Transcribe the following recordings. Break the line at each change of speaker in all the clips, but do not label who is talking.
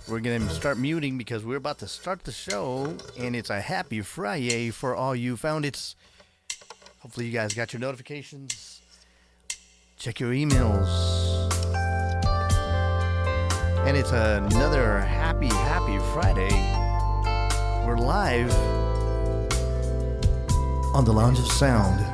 We're going to start muting because we're about to start the show, and it's a happy Friday for all you found it's. Hopefully you guys got your notifications. Check your emails. And it's another happy Friday. We're live on the Lounge of Sound.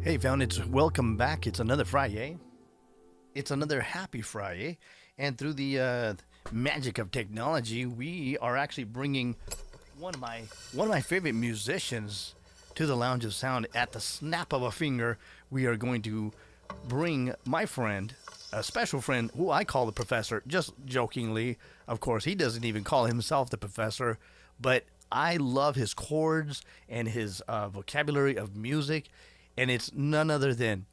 Hey, found it's welcome back. It's another Friday. It's another happy Friday, and through the magic of technology, we are actually bringing one of my favorite musicians to the Lounge of Sound. At the snap of a finger, we are going to bring my friend, a special friend who I call the Professor, just jokingly. Of course, he doesn't even call himself the Professor, but I love his chords and his vocabulary of music. And it's none other than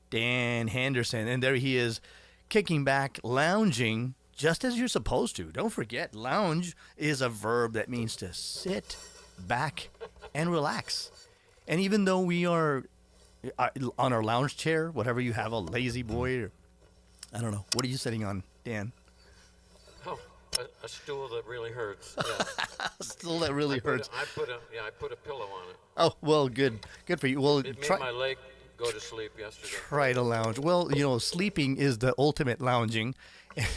Dan Henderson. And there he is, kicking back, lounging, just as you're supposed to. Don't forget, lounge is a verb that means to sit back and relax. And even though we are on our lounge chair, whatever you have, a lazy boy, or I don't know. What are you sitting on, Dan?
Oh, a stool that really hurts. Yeah.
A stool that really hurts.
I put a pillow on it.
Oh, well, good for you. Well,
It made my leg go to sleep yesterday.
Try to lounge. Well, sleeping is the ultimate lounging,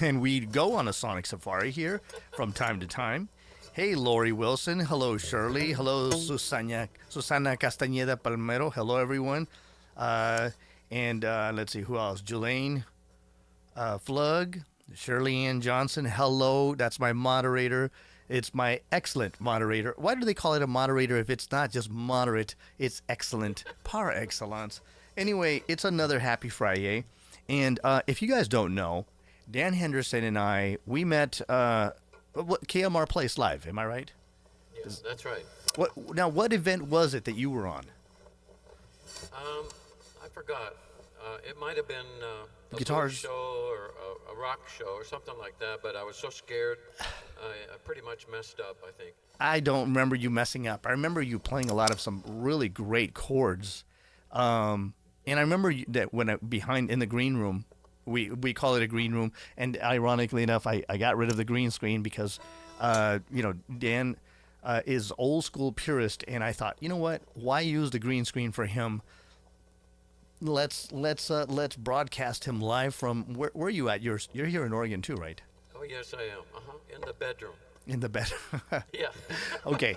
and we go on a sonic safari here from time to time. Hey, Lori Wilson. Hello, Shirley. Hello, Susana Castañeda Palmero. Hello, everyone. And let's see, who else? Jelaine Flug. Shirley Ann Johnson. Hello. That's my moderator. It's my excellent moderator. Why do they call it a moderator if it's not just moderate? It's excellent. Par excellence. Anyway, it's another happy Friday. And if you guys don't know, Dan Henderson and I, we met KMR Place Live. Am I right?
Yes, that's right.
What event was it that you were on?
I forgot. It might have been a
Guitars
show or a rock show or something like that, but I was so scared, I pretty much messed up, I think.
I don't remember you messing up. I remember you playing a lot of some really great chords. And I remember that when behind in the green room, we call it a green room, and ironically enough, I got rid of the green screen because, Dan is old school purist, and I thought, you know what? Why use the green screen for him? Let's broadcast him live from where are you at? You're here in Oregon too, right?
Oh yes, I am. In the bedroom.
In the bed.
Yeah.
Okay,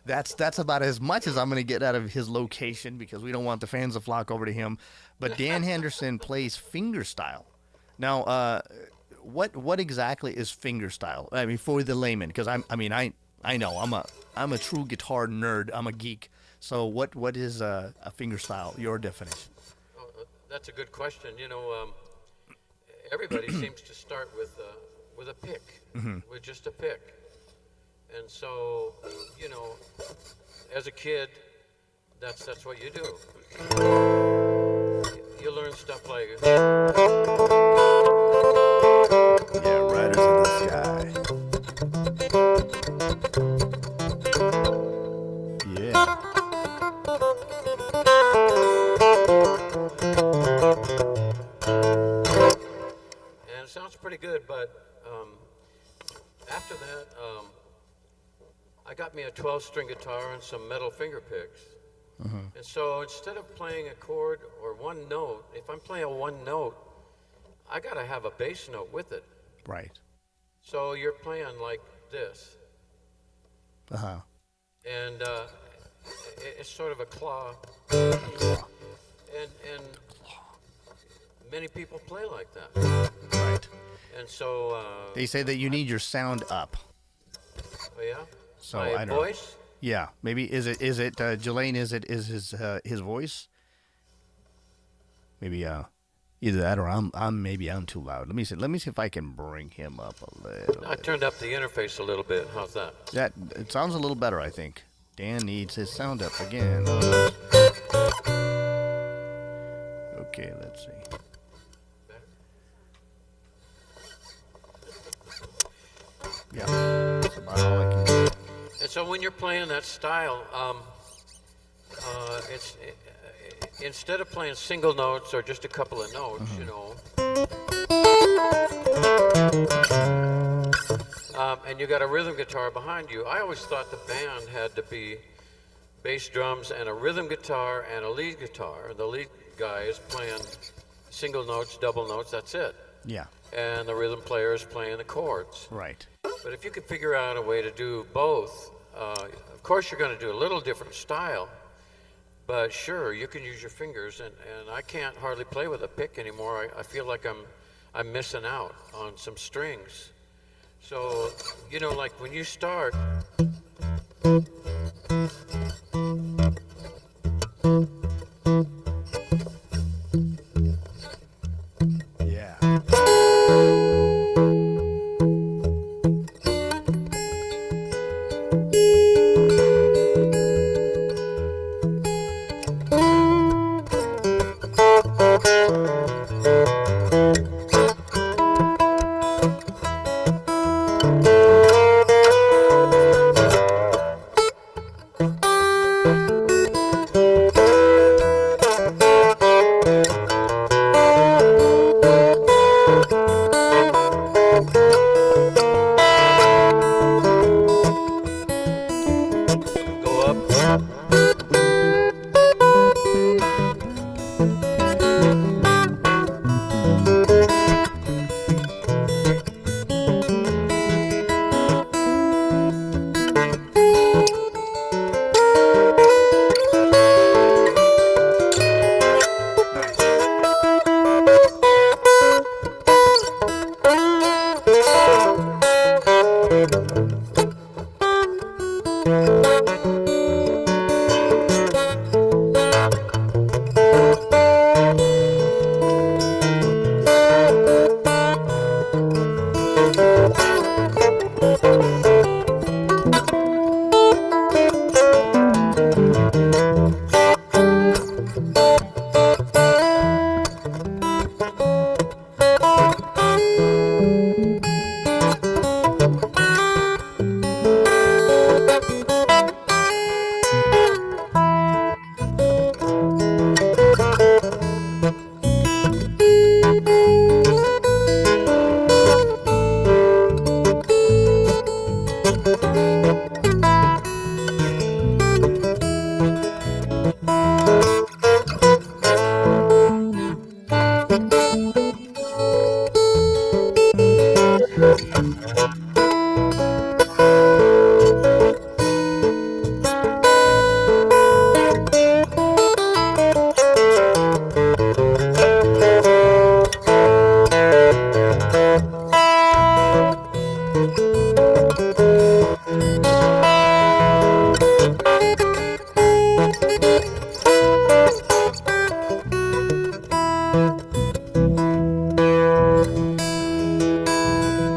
that's about as much as I'm going to get out of his location because we don't want the fans to flock over to him. But Dan Henderson plays fingerstyle. Now, what exactly is fingerstyle? I mean, for the layman, because I know I'm a true guitar nerd. I'm a geek. So what is a fingerstyle? Your definition?
That's a good question. Everybody seems to start with a pick, with just a pick. And so, as a kid, that's what you do. You learn stuff like
Riders in the Sky. Yeah.
And it sounds pretty good, but after that, I got me a 12-string guitar and some metal finger picks. And so instead of playing a chord or one note, if I'm playing one note, I got to have a bass note with it.
Right.
So you're playing like this. And it's sort of a claw. And many people play like that.
Right.
And so
They say that you need your sound up.
Oh yeah.
So
My
I don't
voice?
know. Yeah, maybe is it Jelaine? Is his voice? Maybe either that or I'm too loud. Let me see if I can bring him up a little.
I turned up the interface a little bit. How's that?
It sounds a little better, I think. Dan needs his sound up again. Okay, let's see. Yeah, that's about all I can do.
And so when you're playing that style, it's instead of playing single notes or just a couple of notes, and you got a rhythm guitar behind you. I always thought the band had to be bass drums and a rhythm guitar and a lead guitar. The lead guy is playing single notes, double notes, that's it.
Yeah.
And the rhythm player is playing the chords.
Right.
But if you could figure out a way to do both, of course you're going to do a little different style, But sure, you can use your fingers, and I can't hardly play with a pick anymore. I feel like I'm missing out on some strings. So, you know, like when you start,
Yeah.
go up.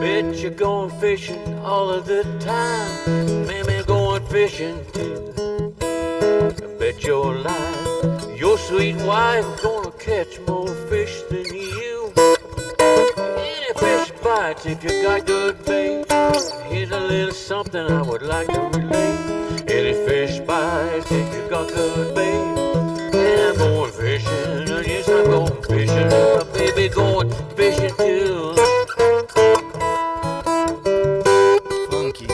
Bet you're going fishing all of the time. Mammy going fishing too. I bet your life, your sweet wife gonna catch more fish than you. Any fish bites if you got good bait. Here's a little something I would like to relate. Any fish bites if you got good bait. And I'm going fishing, yes I'm going fishing. My baby going fishing too.
Funky.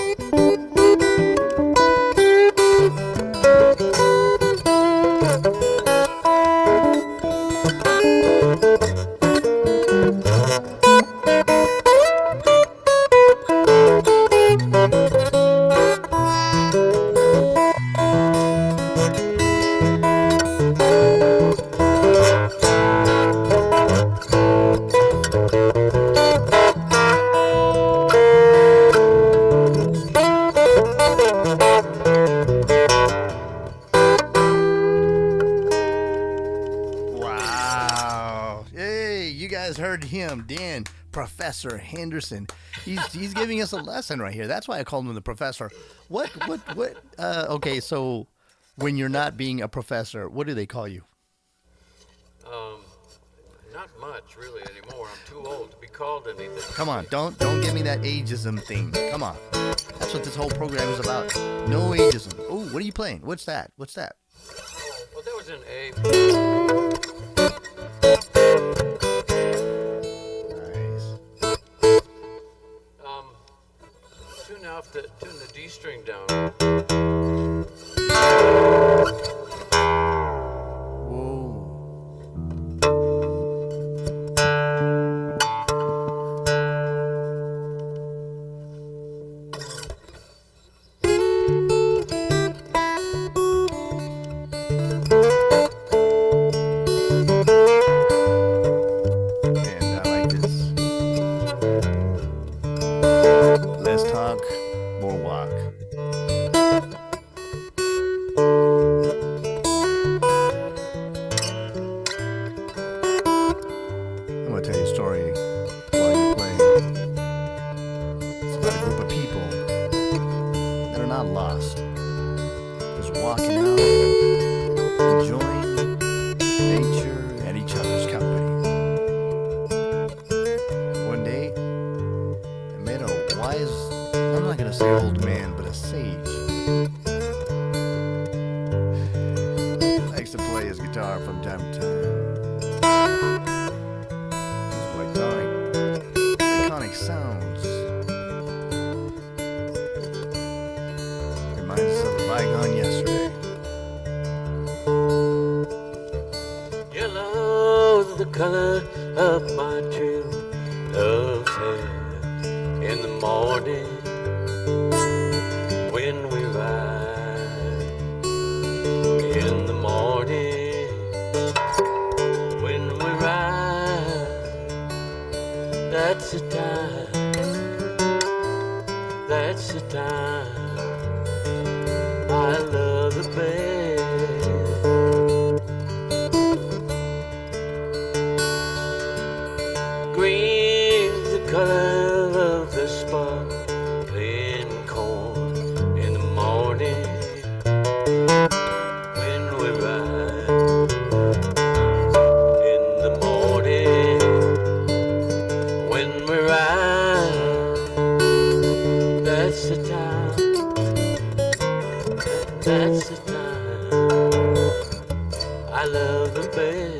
Wow. Hey, you guys heard him, Dan, Professor Henderson. He's giving us a lesson right here. That's why I called him the professor. What, okay, so when you're not being a professor, what do they call you?
Not much really anymore. I'm too old to be called anything.
Come on, don't give me that ageism thing. Come on. That's what this whole program is about. No ageism. Oh, what are you playing? What's that? Well,
that was an A.
Nice.
Tune the D string down.
Whoa. hanging out, enjoying nature and each other's company. One day, I met a wise, I'm not going to say old man, but a sage. He likes to play his guitar from time to time. Iconic sounds. Reminds us of a bygone yesterday.
Yellow's the color of my true love's hair. In the morning when we ride. In the morning when we ride. That's the time. That's the time. I love the bed. Green's the color of the sparkling corn. In the morning when we ride. In the morning when we ride. That's the time. That's the time. I love the bed.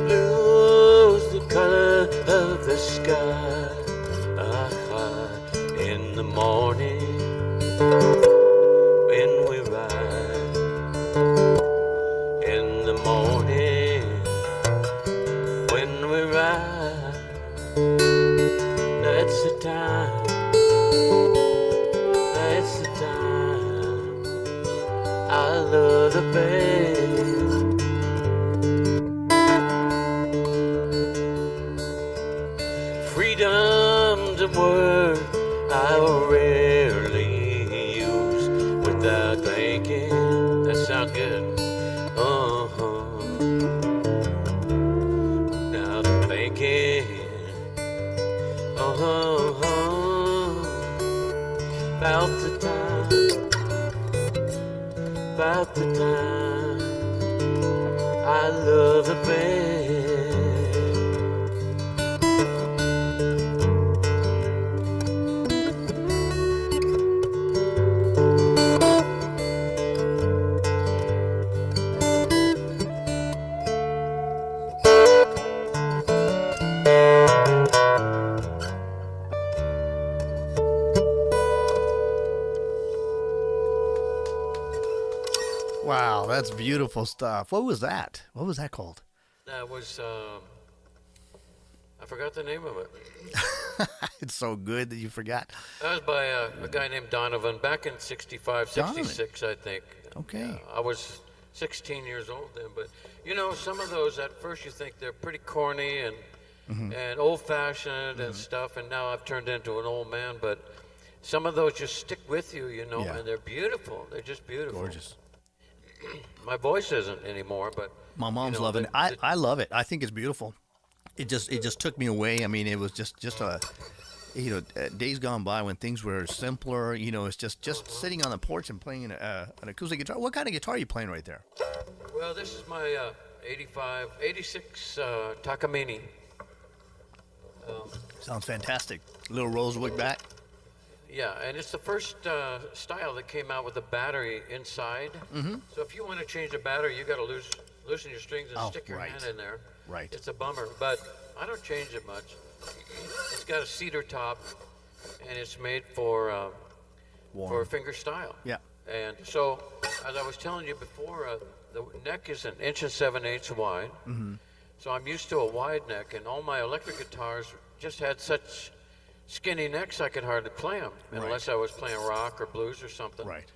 Blue's the color of the sky. In the morning when we ride. In the morning when we ride. That's the time. That's the time. I love the bed. Freedom's a word I rarely use without thinking. That sounds good. Without thinking. About the time. About the time. I love the bed.
Wow, that's beautiful stuff. What was that? What was that called?
That was, I forgot the name of it.
It's so good that you forgot.
That was by a guy named Donovan back in 65, 66, I think.
Okay.
I was 16 years old then, but you know, some of those at first you think they're pretty corny and and old-fashioned and stuff, and now I've turned into an old man, but some of those just stick with you, you know,
Yeah.
and they're beautiful. They're just beautiful.
Gorgeous.
My voice isn't anymore, but
My mom's
you know,
loving it. I love it. I think it's beautiful. It just took me away. I mean, it was just a, days gone by when things were simpler. You know, it's just sitting on the porch and playing an acoustic guitar. What kind of guitar are you playing right there?
Well, this is my 86 Takamine.
Sounds fantastic. Little rosewood back.
Yeah, and it's the first style that came out with a battery inside. So if you want to change the battery, you got to loosen your strings and stick your hand in there.
Right.
It's a bummer, but I don't change it much. It's got a cedar top, and it's made for fingerstyle.
Yeah.
And so, as I was telling you before, the neck is 1 7/8 wide. So I'm used to a wide neck, and all my electric guitars just had such skinny necks I could hardly play them unless I was playing rock or blues or something.
Right.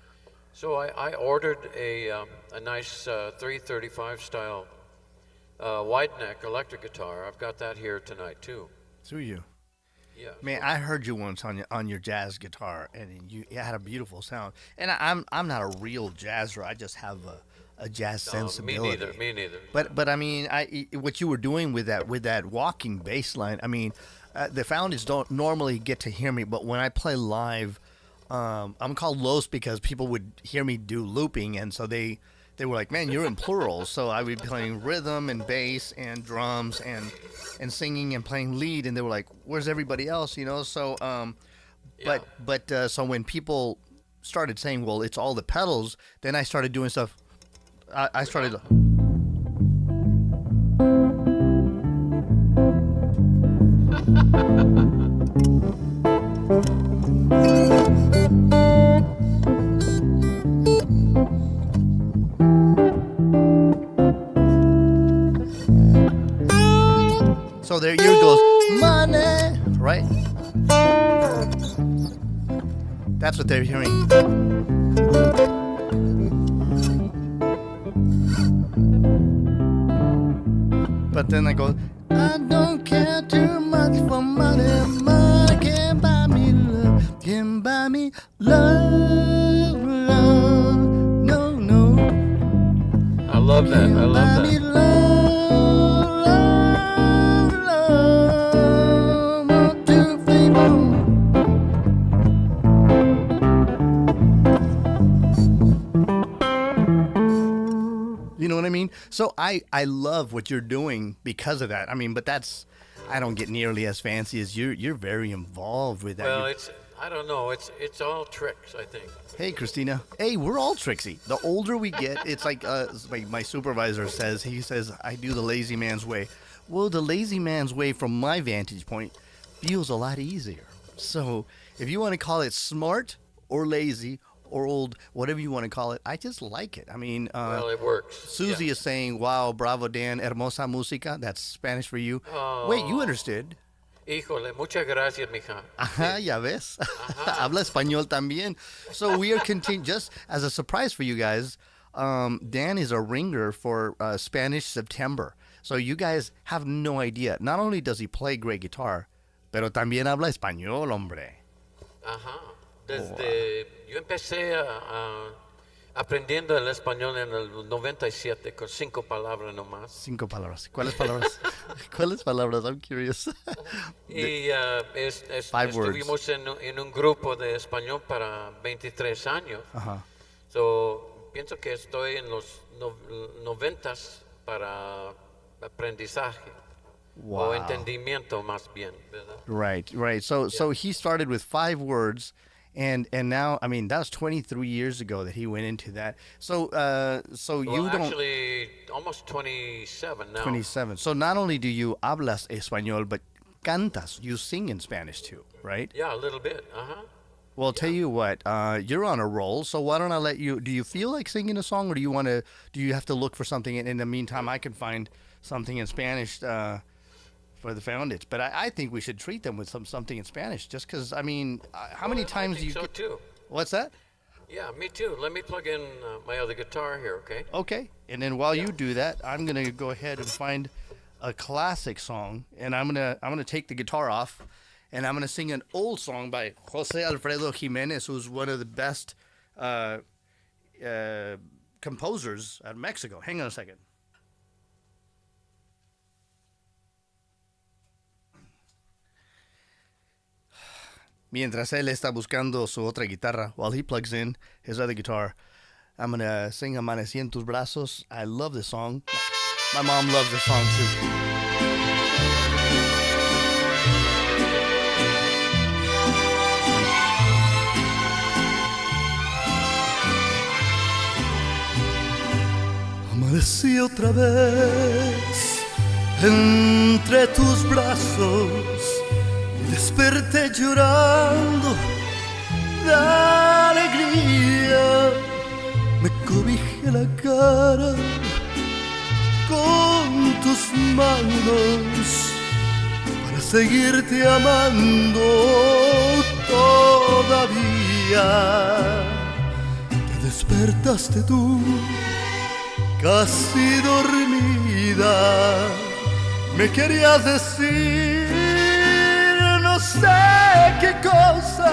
So I ordered a nice 335 style wide neck electric guitar. I've got that here tonight too.
Do you?
Yeah.
Man, I heard you once on your jazz guitar, and you had a beautiful sound. And I'm not a real jazzer. I just have a jazz sensibility.
Me neither.
But I mean, what you were doing with that walking bass line. I mean, the founders don't normally get to hear me, but when I play live, I'm called Los because people would hear me do looping, and so they were like, "Man, you're in plural." So I would be playing rhythm and bass and drums and singing and playing lead, and they were like, "Where's everybody else?" You know. So, so when people started saying, "Well, it's all the pedals," then I started doing stuff. I started. So there you goes money, right? That's what they're hearing. But then I go, I don't care too much for money. Money can buy me love, can buy me love, love. No, no.
I love that. I love that.
You know what I mean? So I love what you're doing because of that. I mean, but I don't get nearly as fancy as you. You're very involved with that.
Well, I don't know. It's all tricks, I think.
Hey, Christina. Hey, we're all tricksy. The older we get, it's like my supervisor says. He says, I do the lazy man's way. Well, the lazy man's way, from my vantage point, feels a lot easier. So if you want to call it smart or lazy or old, whatever you want to call it, I just like it. I mean,
well, it works.
Susie is saying, wow, bravo, Dan, hermosa música. That's Spanish for you.
Oh.
Wait, you understood.
Híjole, muchas gracias, mija.
Ajá, ya ves. Habla español también. So we are continuing, just as a surprise for you guys, Dan is a ringer for Spanish September. So you guys have no idea. Not only does he play great guitar, pero también habla español, hombre.
Ajá. Yo empecé aprendiendo el español en el 97 con 5 palabras nomás.
5 palabras. ¿Cuáles palabras? ¿Cuáles palabras? I'm curious.
Y
5 words.
estuvimos en un grupo de español para 23 años.
Ajá.
So, pienso que estoy en los 90s para aprendizaje.
Wow.
O entendimiento más bien, ¿verdad?
Right. So he started with 5 words. And now, I mean, that was 23 years ago that he went into that. So you don't...
Actually, almost 27 now.
27. So not only do you hablas español, but cantas. You sing in Spanish too, right?
Yeah, a little bit. Uh-huh.
Well, tell you what, you're on a roll. So why don't I let you... Do you feel like singing a song, or do you have to look for something? In the meantime, I can find something in Spanish for the founders, but I think we should treat them with something in Spanish, just because, I mean, how many times do you
so
get...
too.
What's that?
Yeah, me too. Let me plug in my other guitar here, okay?
Okay, and then while you do that, I'm gonna go ahead and find a classic song, and I'm gonna take the guitar off, and I'm gonna sing an old song by Jose Alfredo Jimenez, who's one of the best composers out of Mexico. Hang on a second. Mientras él está buscando su otra guitarra, while he plugs in his other guitar, I'm going to sing Amanecí en tus brazos. I love this song. My mom loves this song too. Amanecí otra vez entre tus brazos. Desperté llorando de alegría, me cobijé la cara con tus manos para seguirte amando todavía. Te despertaste tú, casi dormida. Me querías decir no sé qué cosa,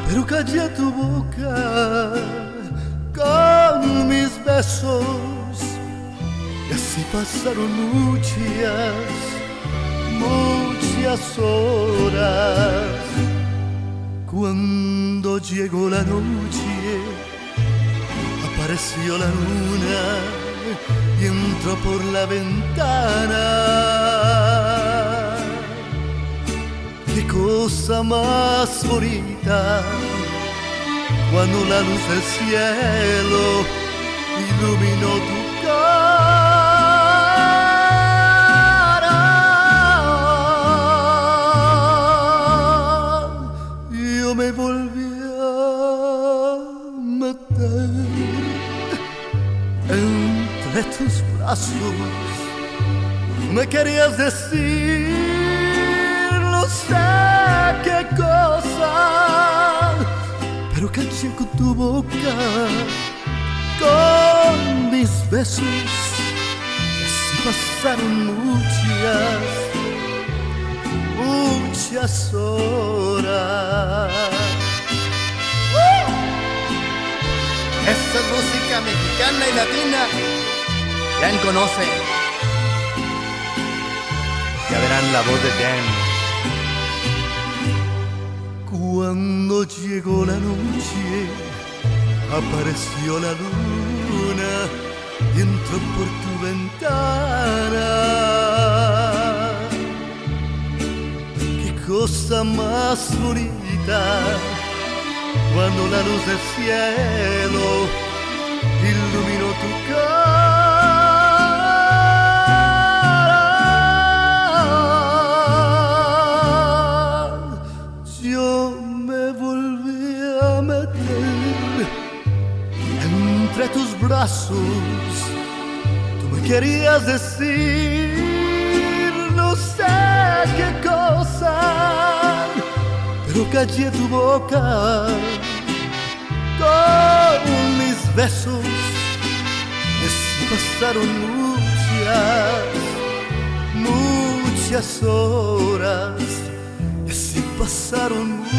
pero callé tu boca con mis besos. Y así pasaron muchas horas. Cuando llegó la noche, apareció la luna y entró por la ventana. Qué cosa más bonita cuando la luz del cielo iluminó tu cara. Yo me volví a meter entre tus brazos. Me querías decir no sé qué cosa, pero caché con tu boca, con mis besos. Y así pasaron muchas horas. Esta es música mexicana y latina. Ya conoce. Ya verán la voz de Dan. Cuando llegó la noche, apareció la luna y entró por tu ventana. Qué cosa más bonita cuando la luz del cielo iluminó tu cara. Yo me volví a meter entre tus brazos. Tú me querías decir no sé qué cosa, pero callé tu boca con mis besos. Y así pasaron muchas horas. Y así pasaron muchas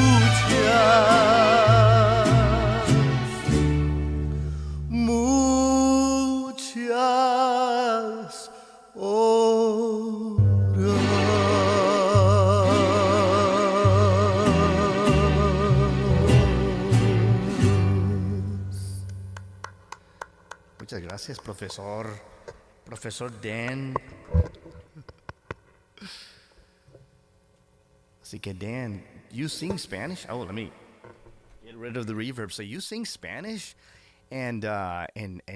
horas. Muchas gracias, Profesor Dan. Así que Dan, you sing Spanish? Oh, let me get rid of the reverb. So you sing Spanish, and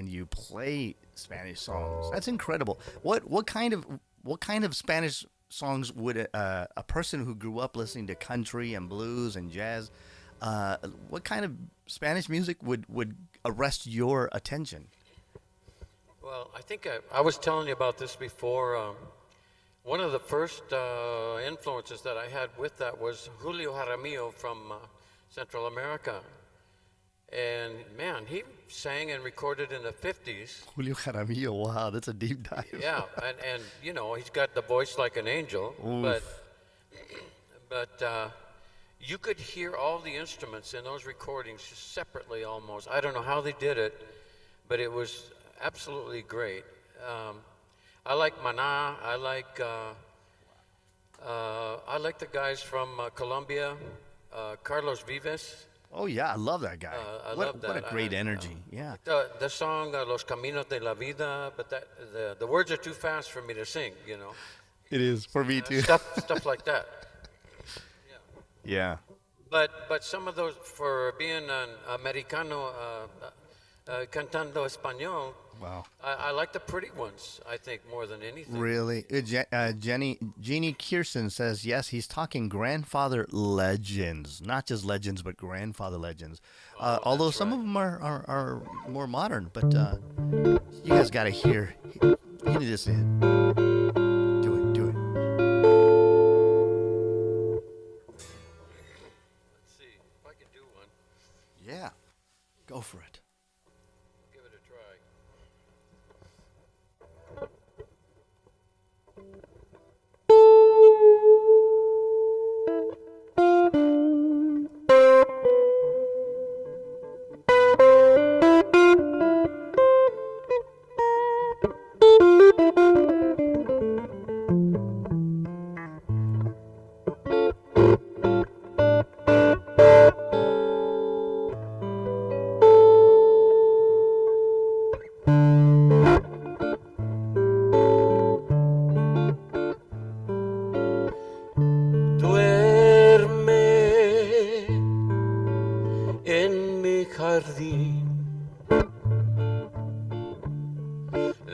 you play Spanish songs. That's incredible. What kind of Spanish songs would a person who grew up listening to country and blues and jazz, what kind of Spanish music would arrest your attention?
Well, I think I was telling you about this before. One of the first influences that I had with that was Julio Jaramillo from Central America. And man, he sang and recorded in the 50s.
Julio Jaramillo, wow, that's a deep dive.
Yeah, and you know, he's got the voice like an angel. Oof. But you could hear all the instruments in those recordings separately almost. I don't know how they did it, but it was absolutely great. I like Maná. I like the guys from Colombia, Carlos Vives.
Oh yeah, I love that guy.
I love that.
What a great energy. Yeah.
The song Los Caminos de la Vida, but the words are too fast for me to sing. You know.
It is for me too.
Stuff like that.
Yeah.
But some of those, for being an Americano cantando español.
Wow.
I like the pretty ones, I think, more than anything.
Really? Jeannie Kirsten says, yes, he's talking grandfather legends. Not just legends, but grandfather legends. Although some of them are more modern. But you guys got to hear Hit this in. Do it, do it.
Let's see if I can do one.
Yeah. Go for it.
Give it a try.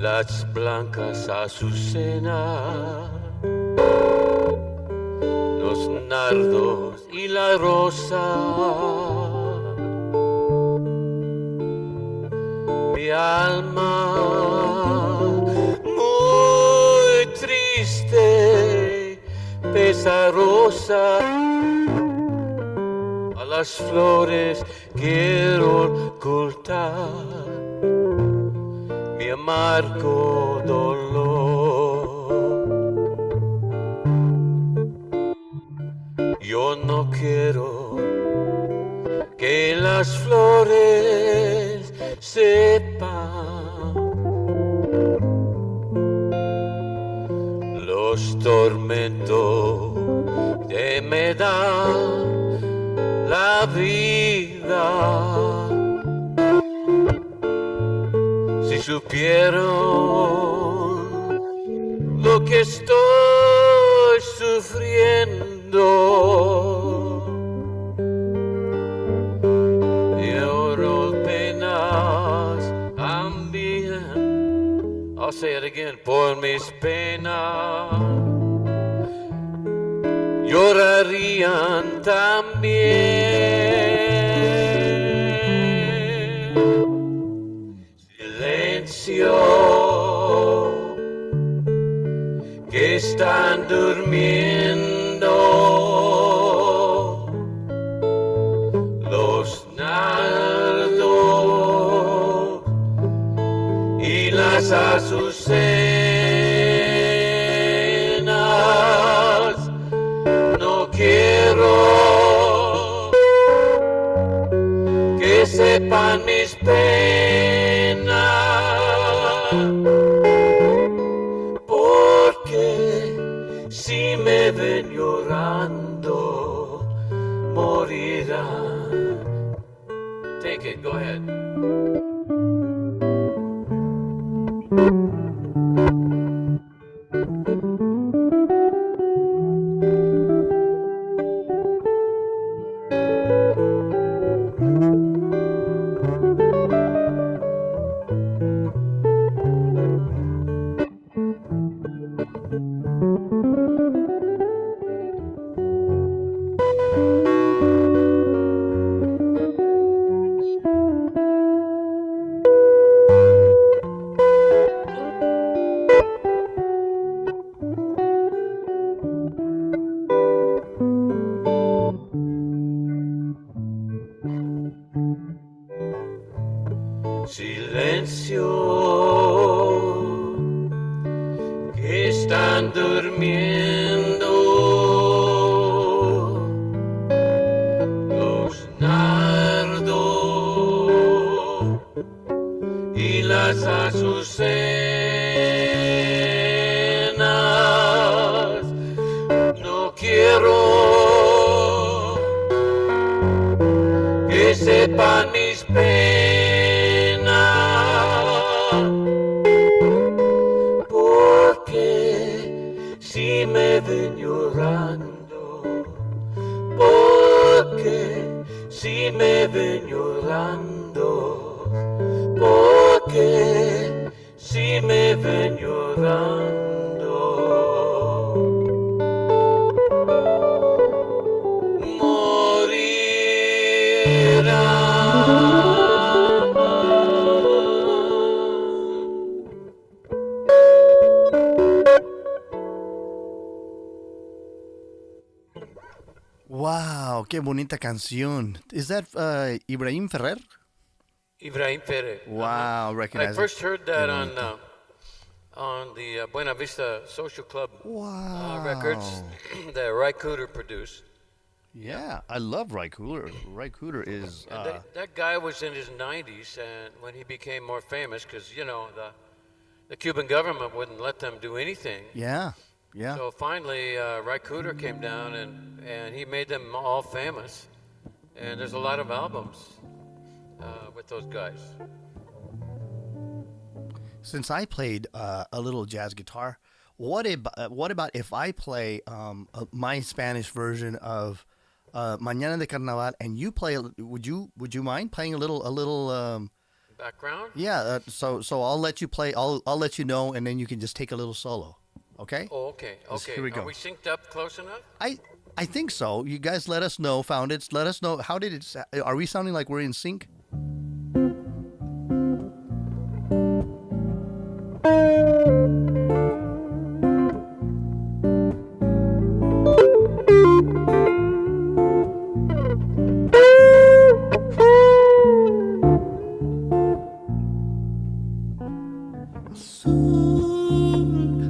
Las blancas azucenas, los nardos y la rosa. Mi alma muy triste, pesarosa. A las flores quiero ocultar mi amargo dolor. Yo no quiero que las flores sepan los tormentos que me dan la vida. Si supieron lo que estoy sufriendo, lloro penas también. I'll say it again. Por mis penas llorarían también. Que están durmiendo los nardos y las azucenas. No quiero que sepan mis penas, porque si me ven llorando morirán. Take it, go ahead. Silencio, que están durmiendo los nardos y las azucenas. No quiero que sepan mis penas, si me ven llorando, porque si me ven llorando, porque si me ven llorando, morirán.
Wow, qué bonita canción. Is that Ibrahim Ferrer?
Ibrahim Perez.
Wow,
I
recognize it.
first heard
Qué
that
bonito.
on the Buena Vista Social Club records
Wow.
that Ry Cooder produced.
Yeah, I love Ry Cooder. Ry Cooder is
And that guy was in his 90s, and when he became more famous, because the Cuban government wouldn't let them do anything.
yeah, yeah.
So finally, Ry Cooder came down, and he made them all famous. And there's a lot of albums with those guys.
Since I played a little jazz guitar, what about if I play my Spanish version of Mañana de Carnaval, and you play? Would you mind playing a little?
Background?
Yeah. So I'll let you play. I'll let you know, and then you can just take a little solo. Okay.
Oh, okay, okay.
Here we go.
Are we synced up close enough?
I think so. You guys let us know. Found it. Let us know. How did it? Are we sounding like we're in sync?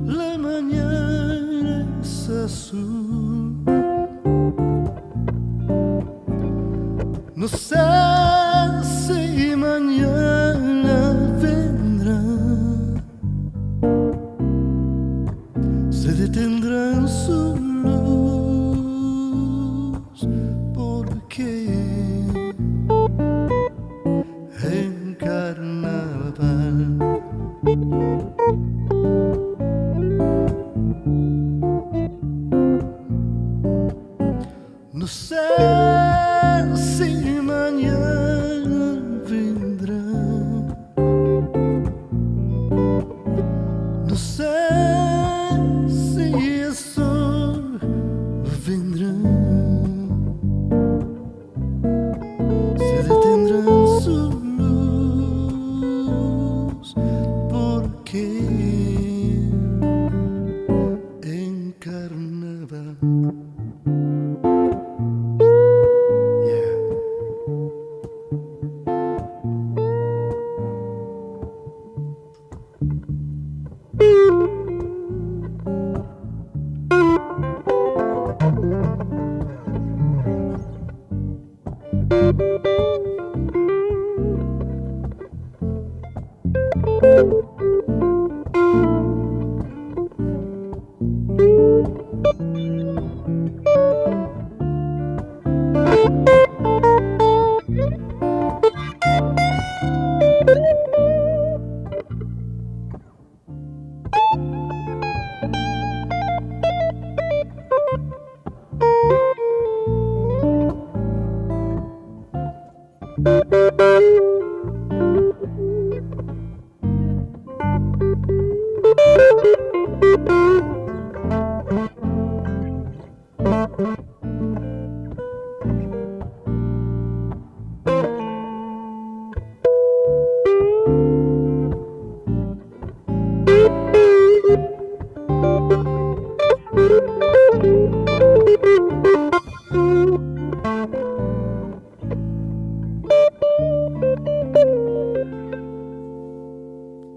La mañana es azul. No sé si mañana vendrá. Se detendrá en su luz. Porque en carnaval no sé si mañana vendrá. No sé si el sol vendrá. Se detendrá en su luz. Porque en carnaval. Yeah.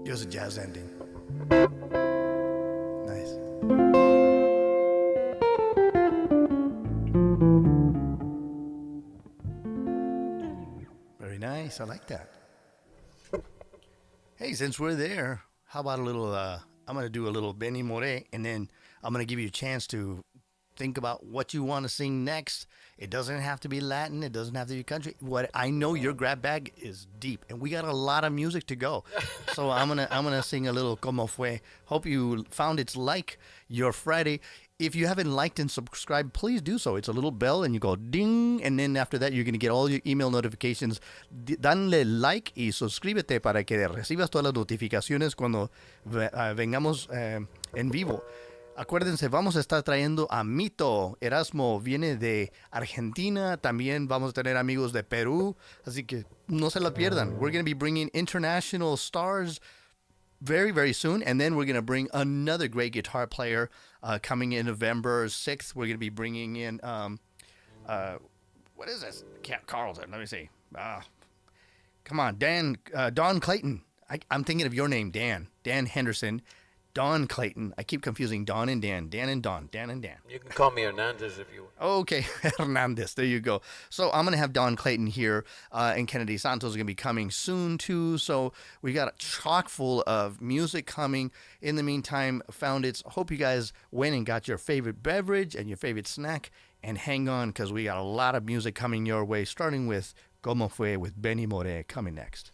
It was a jazz ending. Nice. Very nice. I like that. Hey, since we're there, how about a little? I'm gonna do a little Benny More, and then I'm gonna give you a chance to think about what you want to sing next. It doesn't have to be Latin. It doesn't have to be country. What I know, your grab bag is deep, and we got a lot of music to go. So I'm gonna sing a little Como Fue. Hope you found it's like your Friday. If you haven't liked and subscribed, please do so. It's a little bell, and you go ding, and then after that, you're gonna get all your email notifications. Danle like y suscríbete para que recibas todas las notificaciones cuando vengamos en vivo. Acuérdense, vamos a estar trayendo a Mito. Erasmo viene de Argentina. También vamos a tener amigos de Perú. Así que no se la pierdan. We're going to be bringing international stars very, very soon. And then we're going to bring another great guitar player coming in November 6th. We're going to be bringing in What is this? Carlton. Let me see. Come on, Don Clayton. I'm thinking of your name, Dan. Dan Henderson. Don Clayton. I keep confusing Don and Dan. Dan and Don. Dan and Dan.
You can call me Hernandez if you want.
Okay, Hernandez. There you go. So I'm going to have Don Clayton here, and Kennedy Santos is going to be coming soon, too. So we got a chock full of music coming. In the meantime, hope you guys went and got your favorite beverage and your favorite snack. And hang on, because we got a lot of music coming your way, starting with Como Fue with Benny Moré coming next.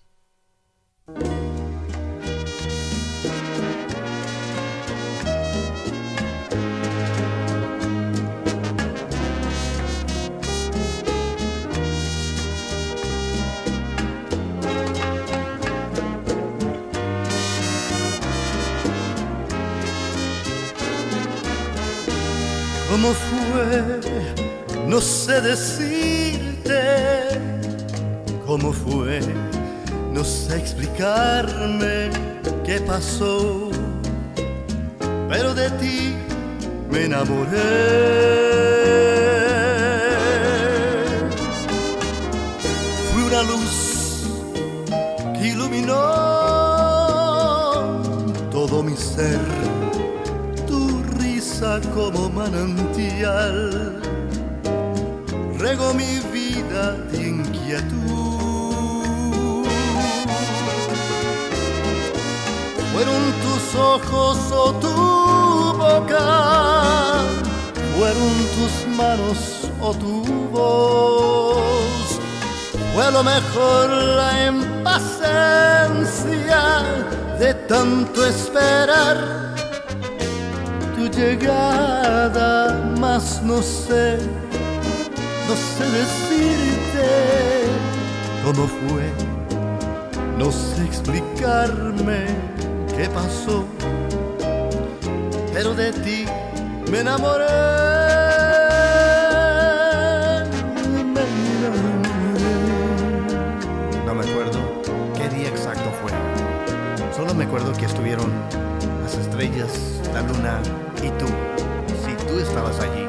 ¿Cómo fue? No sé decirte cómo fue, no sé explicarme qué pasó, pero de ti me enamoré. Fui una luz que iluminó todo mi ser, como manantial, regó mi vida de inquietud. Fueron tus ojos o tu boca, fueron tus manos o tu voz, fue lo mejor la impaciencia de tanto esperar tu llegada, mas no sé decirte cómo fue, no sé explicarme qué pasó, pero de ti me enamoré.
No me acuerdo qué día exacto fue, solo me acuerdo que estuvieron las estrellas, la luna y tú, si tú estabas allí,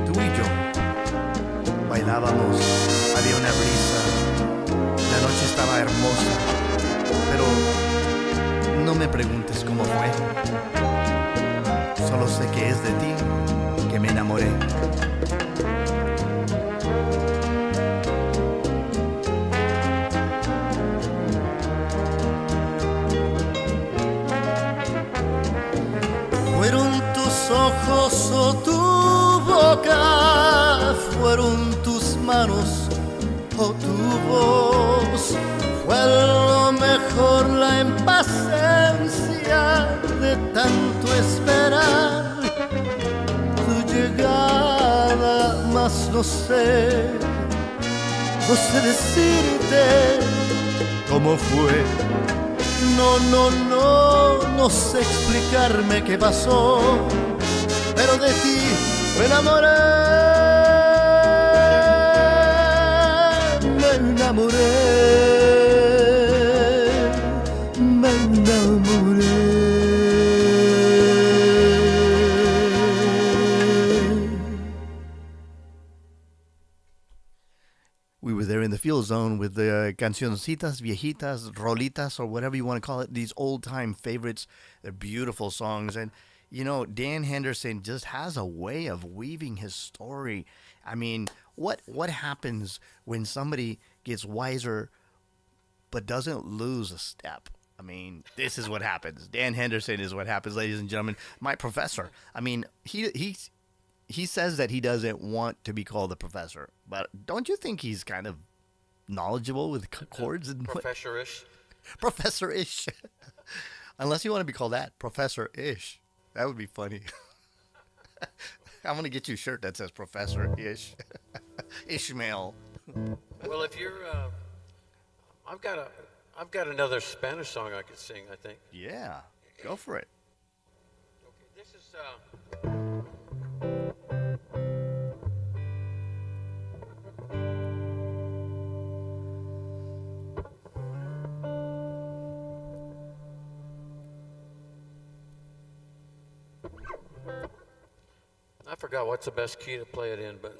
tú y yo, bailábamos, había una brisa, la noche estaba hermosa, pero no me preguntes cómo fue, solo sé que es de ti que me enamoré.
Ojos o tu boca, fueron tus manos o tu voz, fue lo mejor la impaciencia de tanto esperar tu llegada, mas no sé decirte cómo fue. No sé explicarme qué pasó, pero de ti me enamoré, me enamoré, me enamoré.
We were there in the Feel Zone with the cancioncitas, viejitas, rolitas, or whatever you want to call it, these old-time favorites. They're beautiful songs. And, you know, Dan Henderson just has a way of weaving his story. I mean, what happens when somebody gets wiser but doesn't lose a step? I mean, this is what happens. Dan Henderson is what happens, ladies and gentlemen. My professor. I mean, he says that he doesn't want to be called the professor, but don't you think he's kind of knowledgeable with chords and
professor-ish?
Professor-ish. Unless you want to be called that, Professor-ish. That would be funny. I'm going to get you a shirt that says Professor-ish. Ishmael.
Well, if you're, I've got another Spanish song I could sing, I think.
Yeah, go for it.
Okay, this is, I forgot what's the best key to play it in, but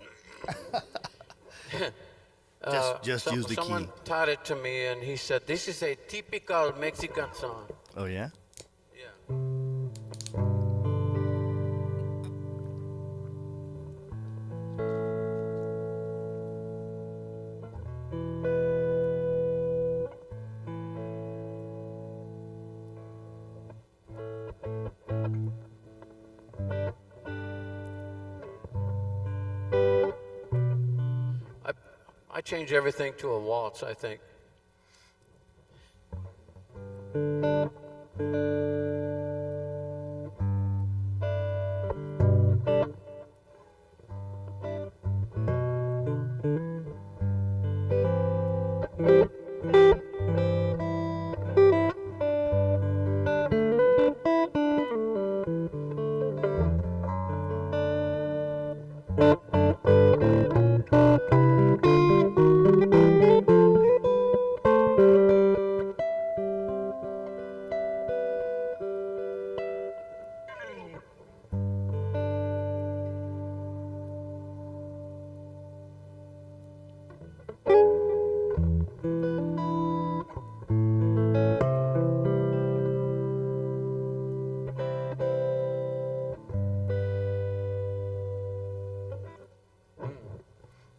Just use the
someone
key.
taught it to me, and he said, this is a typical Mexican song.
Oh yeah.
Yeah. I change everything to a waltz, I think.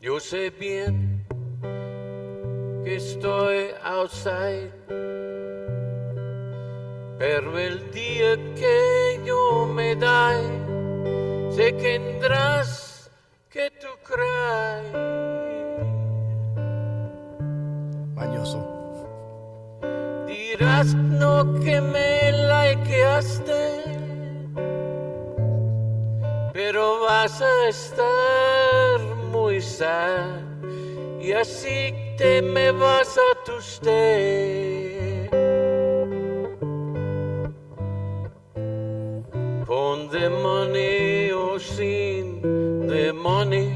Yo sé bien que estoy outside, pero el día que yo me da, sé que tendrás que tú cry.
Mañoso.
Dirás no que me likeaste, pero vas a estar muy sad y así te me vas a tu stay. Con the money o sin the money,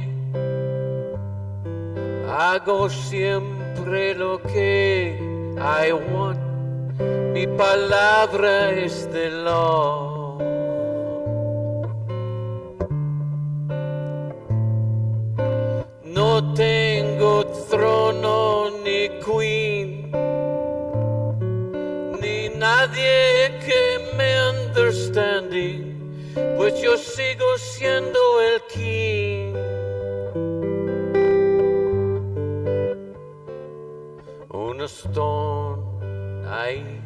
hago siempre lo que I want. Mi palabra es the law. No tengo trono ni queen, ni nadie que me understanding, pues yo sigo siendo el king. Un stone ahí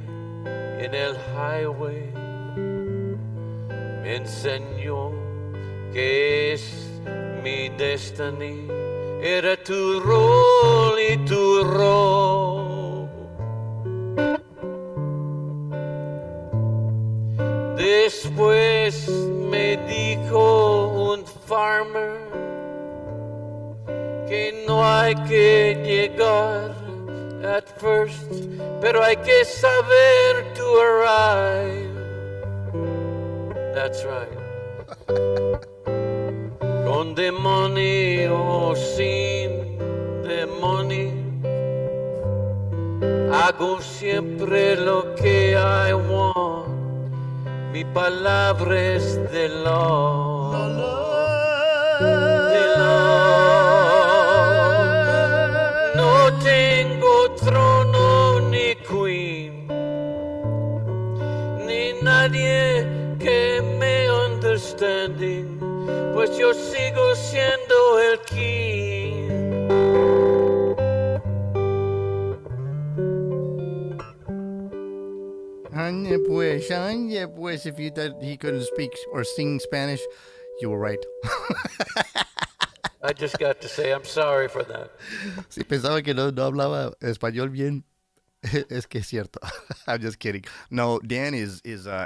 en el highway me enseñó que es mi destiny. Era tu rol y tu rol. Después me dijo un farmer que no hay que llegar at first, pero hay que saber to arrive. That's right. Con the money o sin the money, hago siempre lo que I want. Mi palabra es the law. The law. No tengo trono ni queen, ni nadie que me understanding, pues yo sigo siendo el king.
Anye pues, if you thought he couldn't speak or sing Spanish, you were right.
I just got to say I'm sorry for that.
Si pensaba que no hablaba español bien, es que es cierto. I'm just kidding. No, Dan is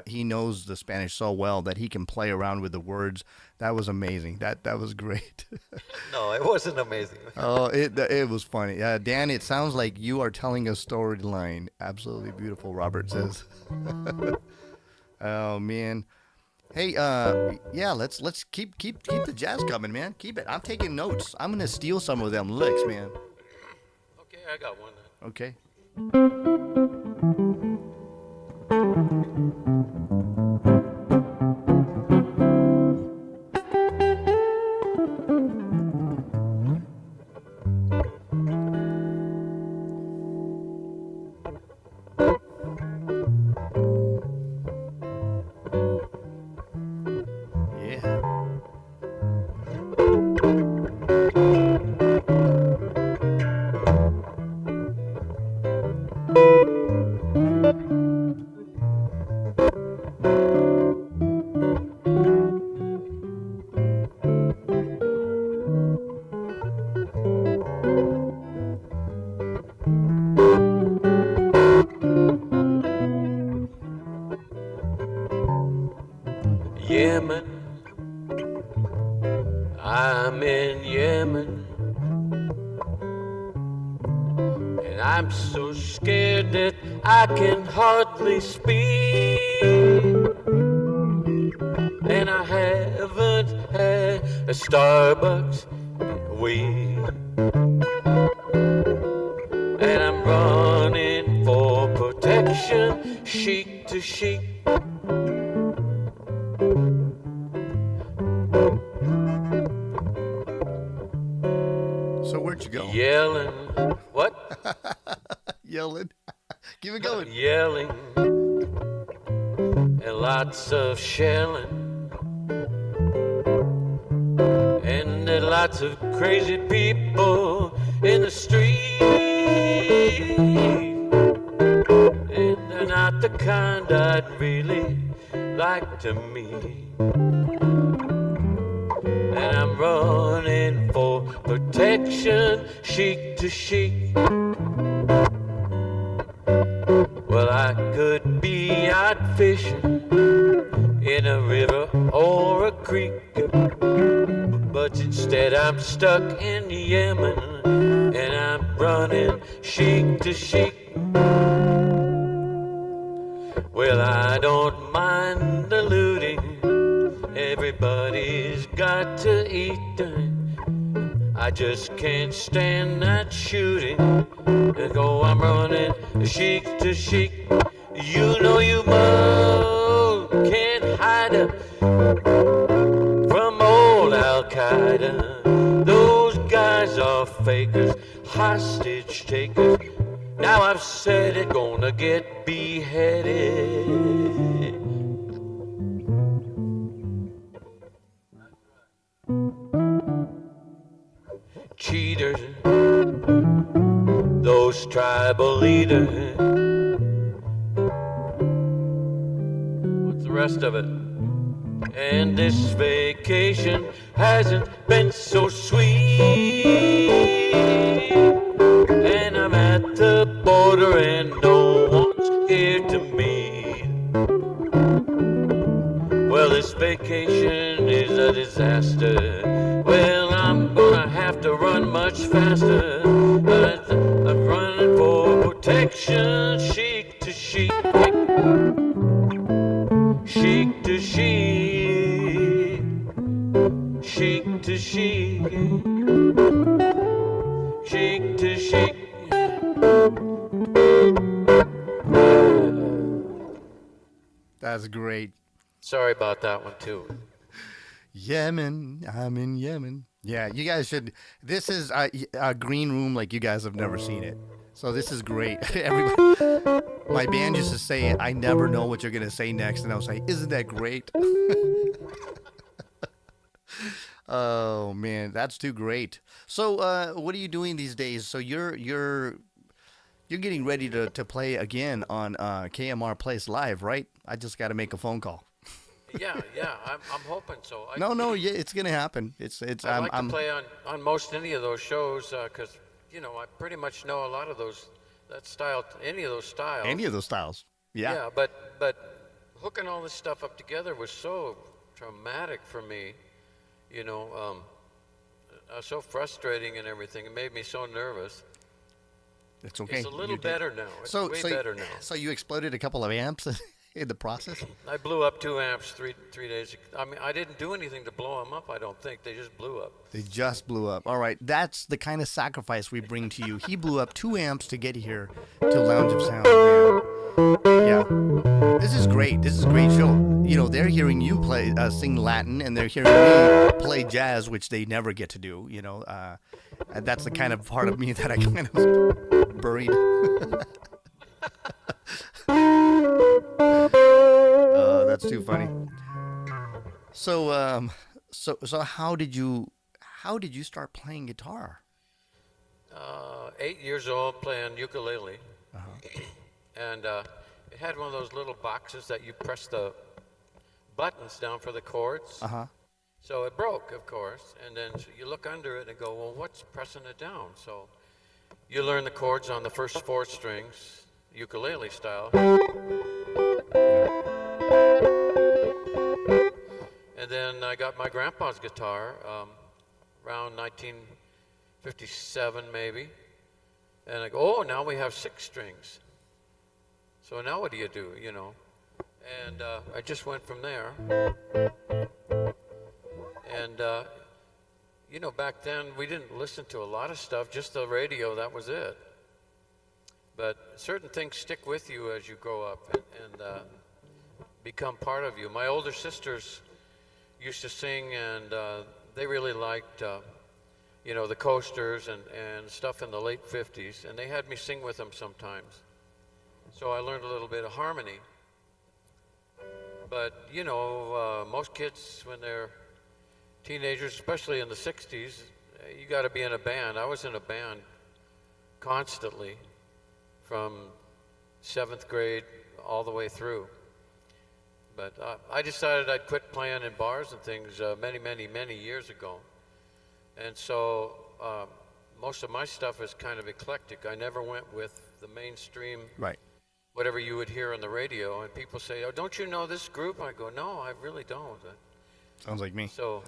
he knows the Spanish so well that he can play around with the words. That was amazing. That was great.
No, it wasn't amazing.
Oh, it was funny. Dan, it sounds like you are telling a storyline. Absolutely beautiful, Robert says. Oh man. Hey, yeah, let's keep the jazz coming, man. Keep it. I'm taking notes. I'm gonna steal some of them licks, man.
Okay, I got one then.
Okay.
I'm in Yemen, and I'm so scared that I can hardly speak. And I haven't had a Starbucks in a week. And I'm running for protection, cheek to cheek.
So where'd you go?
Yelling. What?
Yelling. Keep it going.
Yelling. And lots of shelling. And there are lots of crazy people in the street. And they're not the kind I'd really like to meet. And I'm running for protection, cheek to cheek. Well, I could be out fishing in a river or a creek, but instead I'm stuck in Yemen, and I'm running cheek to cheek. Well, I don't mind the looting, everybody's got to eat. I just can't stand that shooting. And go, I'm running cheek to cheek. You know you most can't hide it from old Al-Qaeda. Those guys are fakers, hostage takers. Now I've said it, gonna get beheaded. Cheaters, those tribal leaders. What's the rest of it? And this vacation hasn't been so sweet. And I'm at the border and no one's here to meet. Well, this vacation is a disaster. Well, I'm gonna have to run much faster. I'm running for protection, cheek to cheek. Cheek to cheek. Cheek to cheek. Cheek to cheek.
That's great.
Sorry about that one, too.
Yemen, I'm in Yemen. Yeah, you guys should. This is a green room like you guys have never seen it. So this is great. Everybody, my band used to say, I never know what you're going to say next. And I was like, isn't that great? Oh, man, that's too great. So what are you doing these days? So you're getting ready to play again on KMR Plays Live, right? I just got to make a phone call.
Yeah, I'm hoping so.
No, yeah, it's gonna happen.
I'd like to play on most any of those shows because I pretty much know a lot of that style, any of those styles.
Any of those styles, yeah.
Yeah, but hooking all this stuff up together was so traumatic for me. So frustrating and everything. It made me so nervous.
It's okay.
It's a little better now. It's way better now.
So you exploded a couple of amps in the process?
I blew up 2 amps three days. I mean, I didn't do anything to blow them up, I don't think. They just blew up.
They just blew up. All right. That's the kind of sacrifice we bring to you. He blew up 2 amps to get here to Lounge of Sound, man. Yeah. This is great. This is a great show. They're hearing you play, sing Latin, and they're hearing me play jazz, which they never get to do, And that's the kind of part of me that I kind of buried. That's too funny. So how did you start playing guitar?
8 years old, playing ukulele, and it had one of those little boxes that you press the buttons down for the chords. So it broke, of course, and then you look under it and go, well, what's pressing it down? So you learn the chords on the first 4 strings, ukulele style. And then I got my grandpa's guitar, around 1957 maybe. And I go, oh, now we have 6 strings. So now what do you do, you know? And I just went from there. And, you know, back then we didn't listen to a lot of stuff, just the radio, that was it. But certain things stick with you as you grow up and become part of you. My older sisters used to sing, and they really liked, you know, the Coasters and stuff in the late 50s, and they had me sing with them sometimes. So I learned a little bit of harmony. But, you know, most kids, when they're teenagers, especially in the 60s, you got to be in a band. I was in a band constantly from 7th grade all the way through. But I decided I'd quit playing in bars and things many years ago. And so most of my stuff is kind of eclectic. I never went with the mainstream,
Right.
whatever you would hear on the radio. And people say, oh, don't you know this group? I go, no, I really don't.
Sounds like me.
So,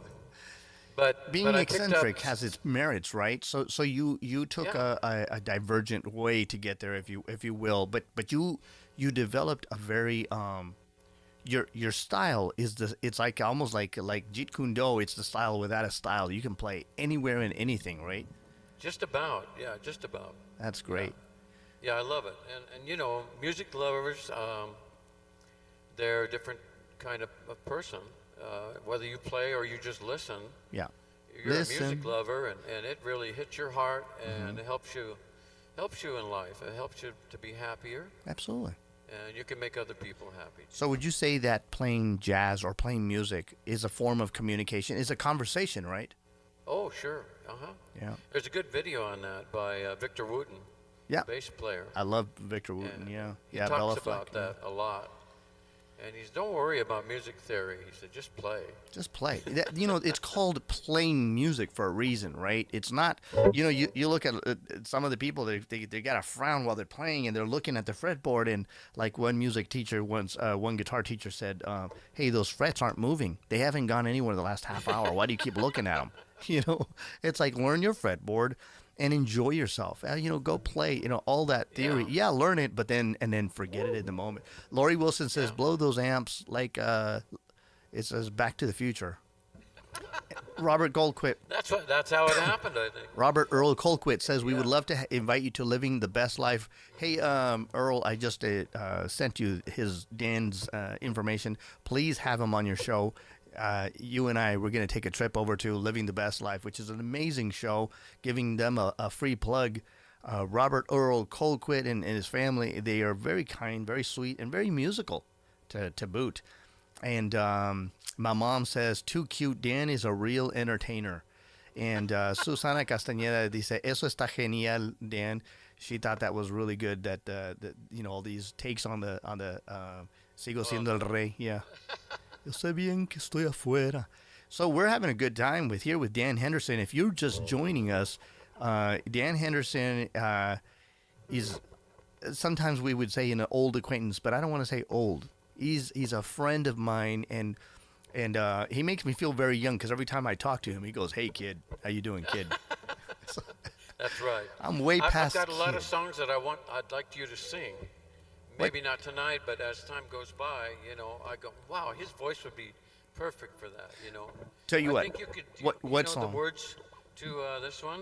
but
Being
but I picked
eccentric
up,
has its merits, right? So you took
Yeah.
a divergent way to get there, if you will, but you developed a very your style is it's like almost like Jeet Kune Do. It's the style without a style. You can play anywhere and anything, right?
just about, yeah, just about.
That's great.
Yeah, I love it. And you know, music lovers, they're a different kind of person. Whether you play or you just listen,
Yeah.
you're
Listen.
a music lover, and it really hits your heart, and it helps you in life. It helps you to be happier,
Absolutely.
and you can make other people happy.
So would you say that playing jazz or playing music is a form of communication? Is a conversation, right?
Oh, sure.
Yeah.
There's a good video on that by Victor Wooten,
Yeah.
bass player.
I love Victor Wooten.
And
Yeah.
He
Yeah.
talks
Bella
about
Fleck, yeah.
that a lot. And he's, don't worry about music theory. He said, just play.
Just play. You know, it's called playing music for a reason, right? It's not, you know, you look at some of the people, they got a frown while they're playing, and they're looking at the fretboard, and like one music teacher once, one guitar teacher said, hey, those frets aren't moving. They haven't gone anywhere the last half hour. Why do you keep looking at them? You know, it's like learn your fretboard and enjoy yourself. You know, go play, you know, all that theory. Yeah, learn it, but then forget it in the moment. Lori Wilson says, blow those amps like it says Back to the Future. Robert Goldquit.
That's how it happened, I think.
Robert Earl Colquitt says, we would love to invite you to Living the Best Life. Hey, Earl, I just sent you Dan's information. Please have him on your show. You and I, we're going to take a trip over to Living the Best Life, which is an amazing show, giving them a free plug. Robert Earl Colquitt and his family, they are very kind, very sweet, and very musical to boot. And my mom says, too cute. Dan is a real entertainer. And Susana Castañeda dice, eso está genial, Dan. She thought that was really good, that you know, all these takes on the Sigo siendo el rey. Yeah. Yo sé bien que estoy afuera. So we're having a good time with Dan Henderson. If you're just joining us, Dan Henderson is, sometimes we would say an old acquaintance, but I don't want to say old. He's a friend of mine, and he makes me feel very young, because every time I talk to him, he goes, "Hey kid, how you doing, kid?" So,
That's right.
I'm way past.
I've got a lot
kid.
of songs that I'd like you to sing. Maybe not tonight, but as time goes by, you know, I go, wow, his voice would be perfect for that, you know.
Tell you
I
what.
think you could,
What
you know
song?
the words to this one?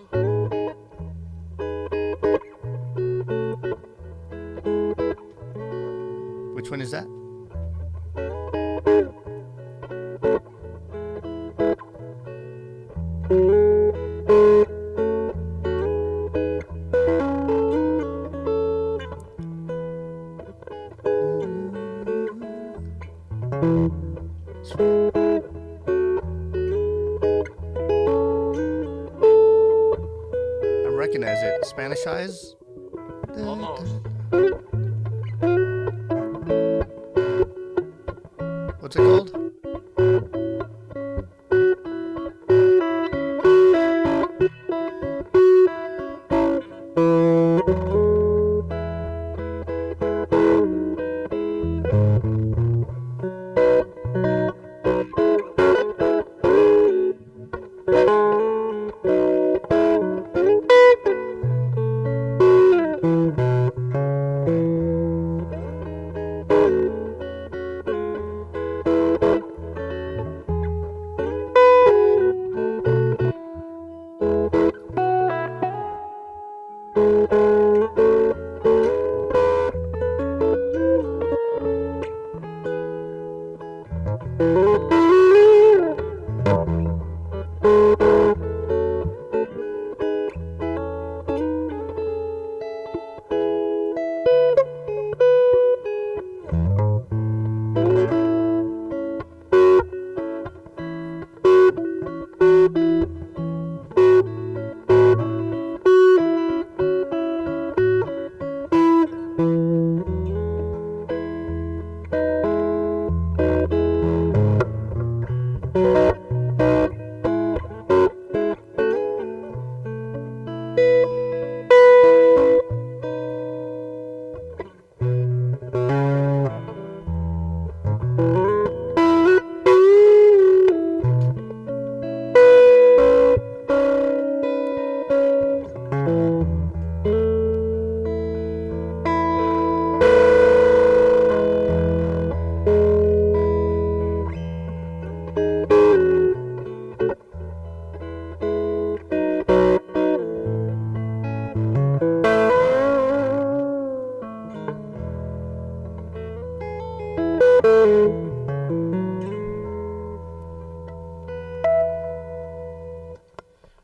Which one is that? I recognize it. Spanish Eyes?
Almost.
What's it called?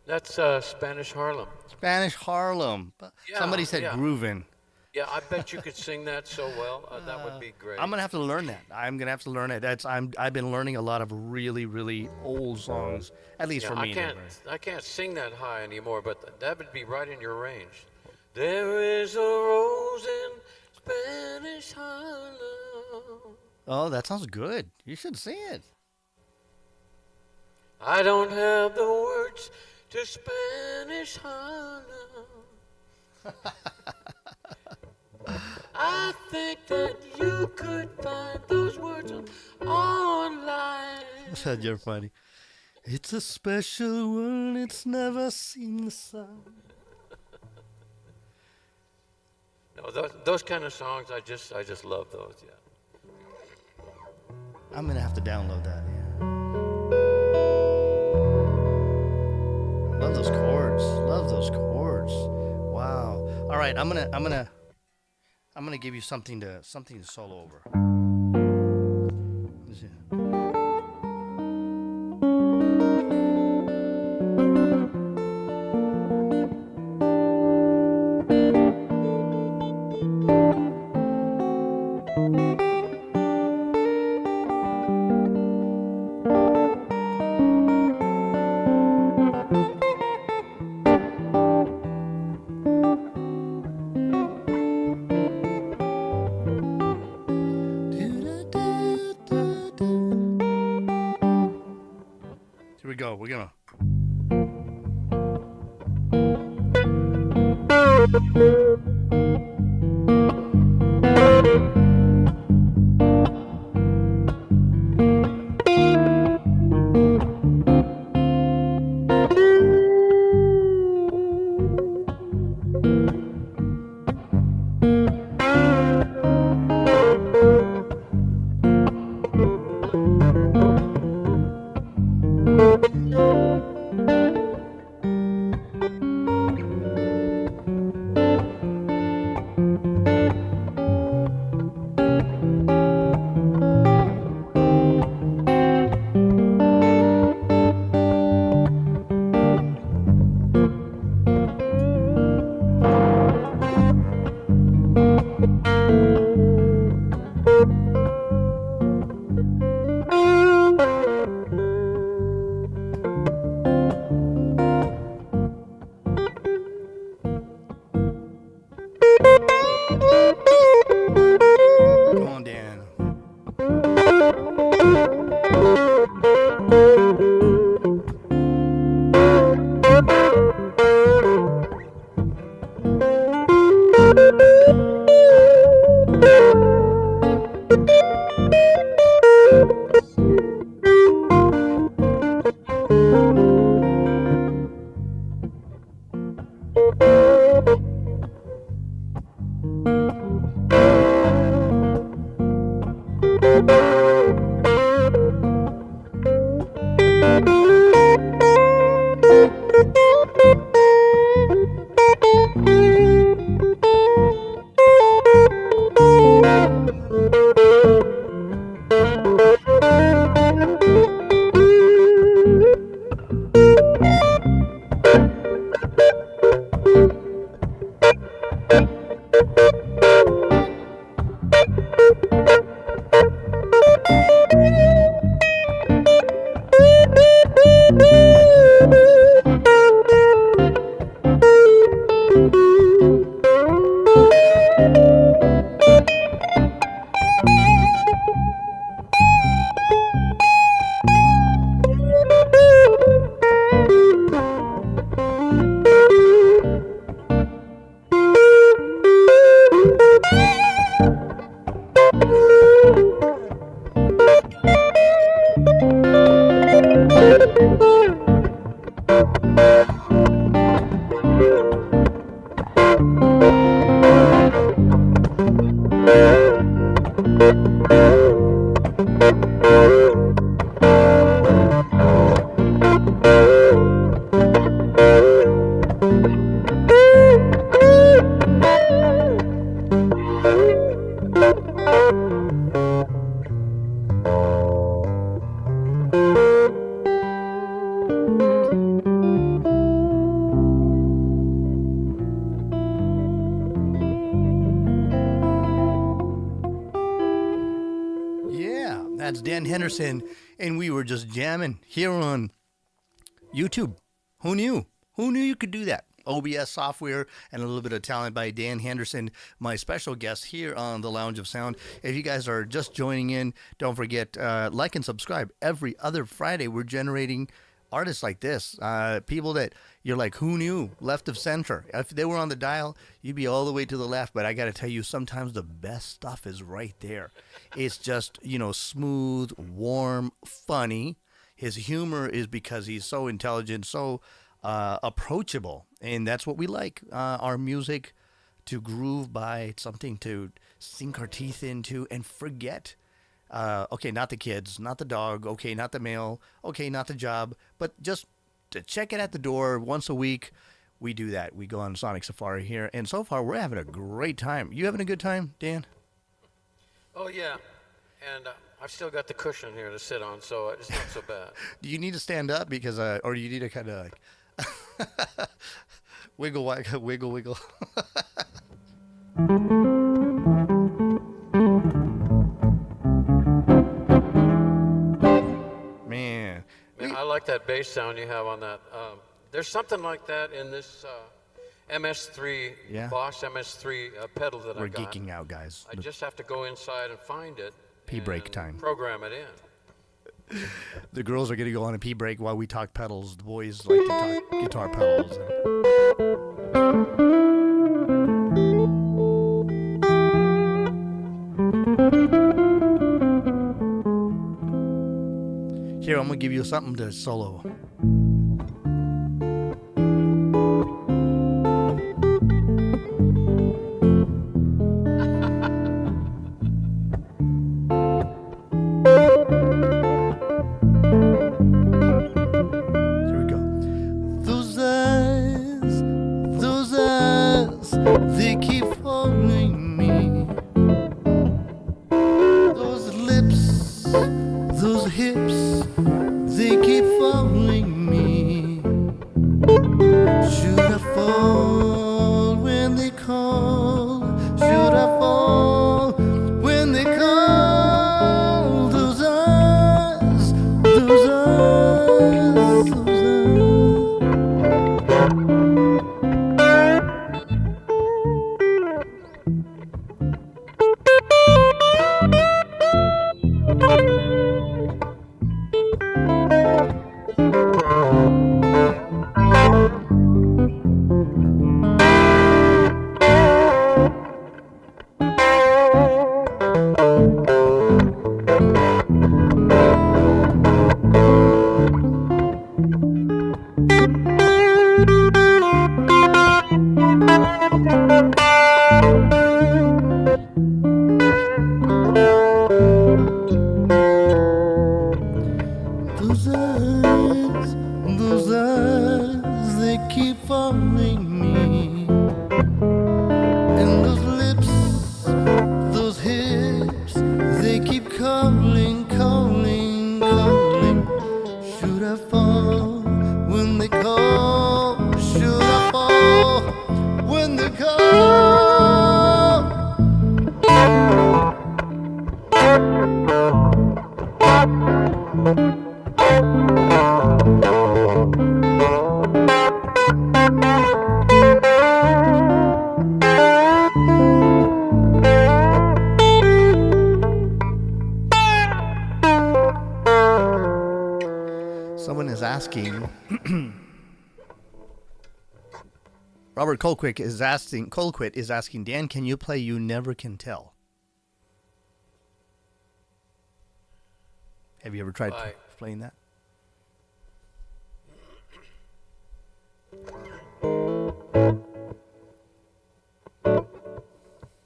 That's Spanish Harlem.
Spanish Harlem.
Yeah,
Somebody said
yeah.
groovin'.
Yeah, I bet you could sing that so well. That would be great.
I'm gonna have to learn that. I'm gonna have to learn it. I've been learning a lot of really, really old songs, at least for me.
I can't sing that high anymore, but that would be right in your range. There is a rose in Spanish Harlem.
Oh, that sounds good. You should sing it.
I don't have the words to Spanish Harlem. I think that you could find those words online.
You're funny. It's a special world. It's never seen the sun.
No, those kind of songs, I just love those. Yeah.
I'm gonna have to download that. Yeah. Love those chords. Love those chords. Wow. All right, I'm gonna give you something to solo over. Let's see. Here we go. We're gonna. That's Dan Henderson, and we were just jamming here on YouTube. Who knew? Who knew you could do that? OBS software and a little bit of talent by Dan Henderson, my special guest here on the Lounge of Sound. If you guys are just joining in, don't forget, like and subscribe. Every other Friday, we're generating artists like this, people that you're like, who knew? Left of center. If they were on the dial, you'd be all the way to the left. But I got to tell you, sometimes the best stuff is right there. It's just, smooth, warm, funny. His humor is because he's so intelligent, so approachable. And that's what we like. Our music to groove by, something to sink our teeth into and forget. Okay, not the kids, not the dog, okay, not the mail, okay, not the job, but just to check it at the door once a week. We do that. We go on Sonic Safari here, and so far we're having a great time. You having a good time, Dan?
Oh, yeah. And I've still got the cushion here to sit on, so it's not so bad.
Do you need to stand up because, or do you need to kind of like wiggle, wiggle, wiggle? Man,
I like that bass sound you have on that. There's something like that in this MS3, Boss MS3 pedal that I got.
We're geeking out, guys.
I just have to go inside and find it.
Pee break time.
Program it in.
The girls are going to go on a pee break while we talk pedals. The boys like to talk guitar pedals. Here, I'm going to give you something to solo.
They keep following me. Those lips, those hips, they keep following me. Should I fall when they call? Should I fall when they call? Those eyes, those eyes, those eyes. Those eyes, they keep following me. And those lips, those hips, they keep calling, calling, calling. Should I fall when they call, should I fall when they call? Someone is asking, Robert Colquitt is asking, Dan, can you play You Never Can Tell? Have you ever tried playing that?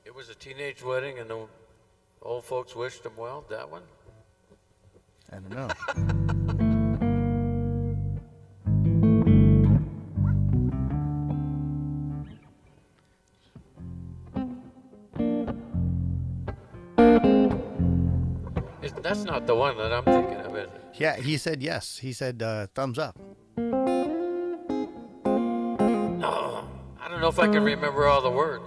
It was a teenage wedding and the old folks wished them well. That one?
I don't know.
That's not the one that I'm thinking of, is it?
Yeah, he said yes. He said thumbs up.
No, I don't know if I can remember all the words.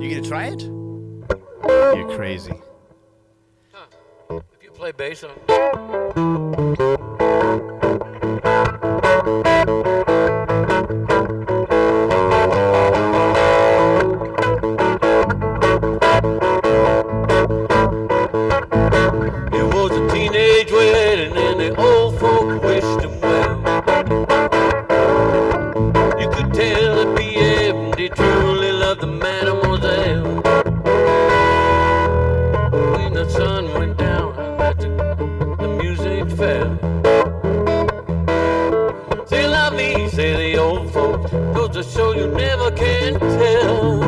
You gonna try it? You're crazy.
Huh. If you play bass on... So you never can tell.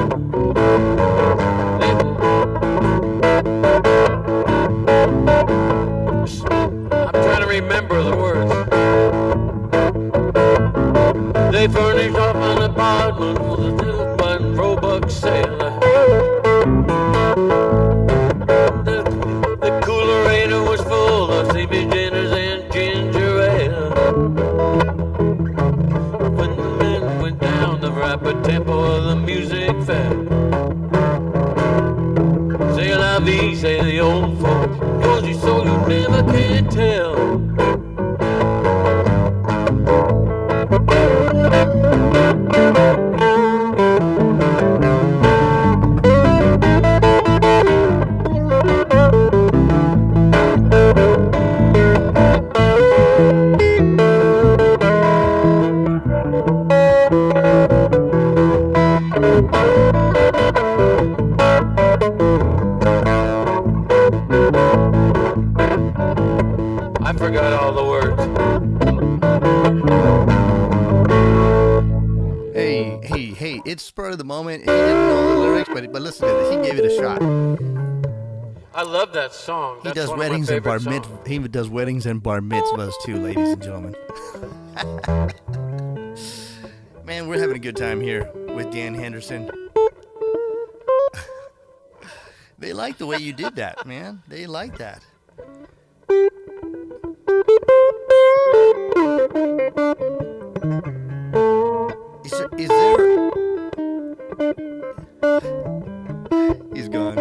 I'm trying to remember the words. They furnished off an apartment with a little button Roebuck sailor. The coolerator was full of sleepy dinners and ginger ale. When the men went down the rapid tempo of the music fell. C'est la vie, say the old folks, cause you so you never can tell. I forgot all the words.
Hey, it's spur of the moment. He didn't know the lyrics, but listen to this. He gave it a shot.
I love that song.
He does weddings and bar mitzvahs. He does weddings and bar mitzvahs too, ladies and gentlemen. Man, we're having a good time here with Dan Henderson. They like the way you did that, man. They like that. Is there... He's gone.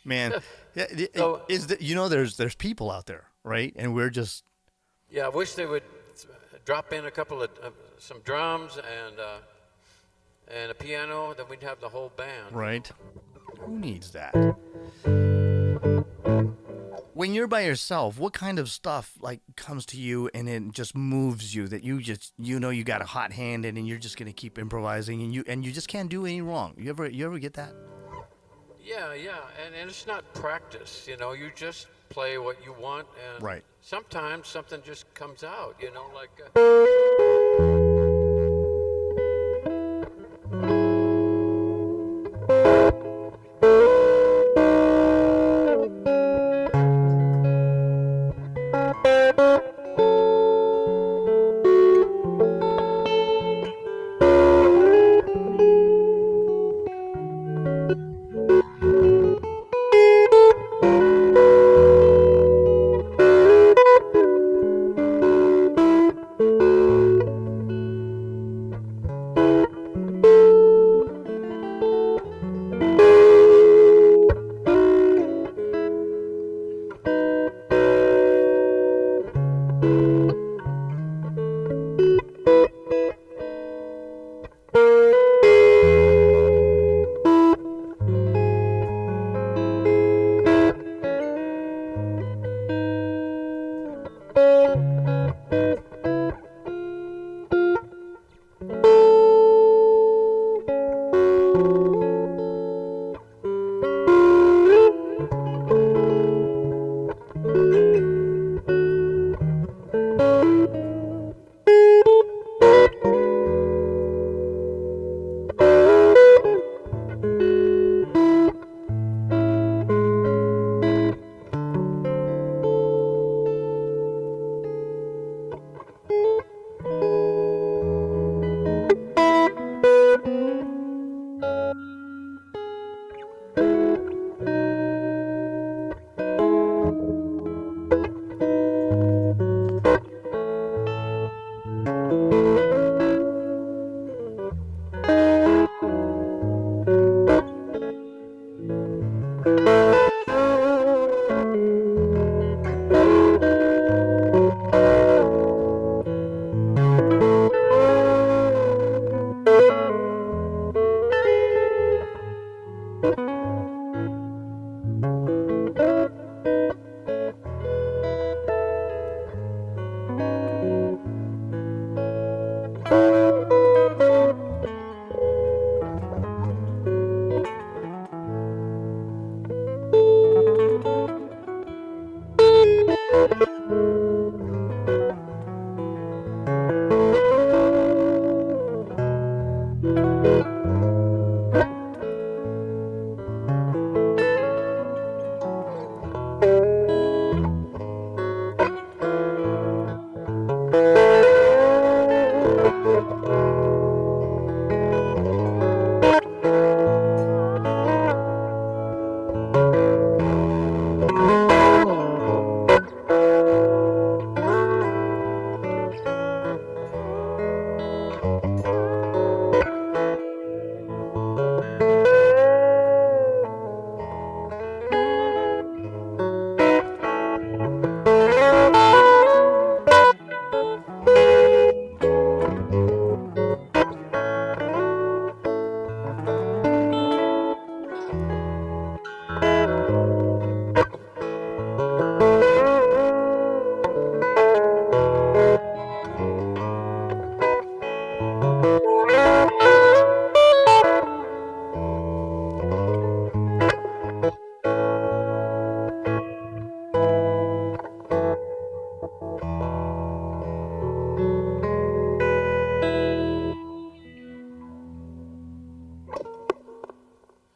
Man, yeah,
So-
there's people out there, right? And we're just...
Yeah, I wish they would drop in a couple of some drums and a piano, then we'd have the whole band.
Right. Who needs that? when you're by yourself, what kind of stuff like comes to you and it just moves you that you know you got a hot hand in and you're just gonna keep improvising and you just can't do any wrong. You ever get that?
Yeah, and it's not practice, you know. You just play what you want, and
Right.
sometimes something just comes out, you know, like.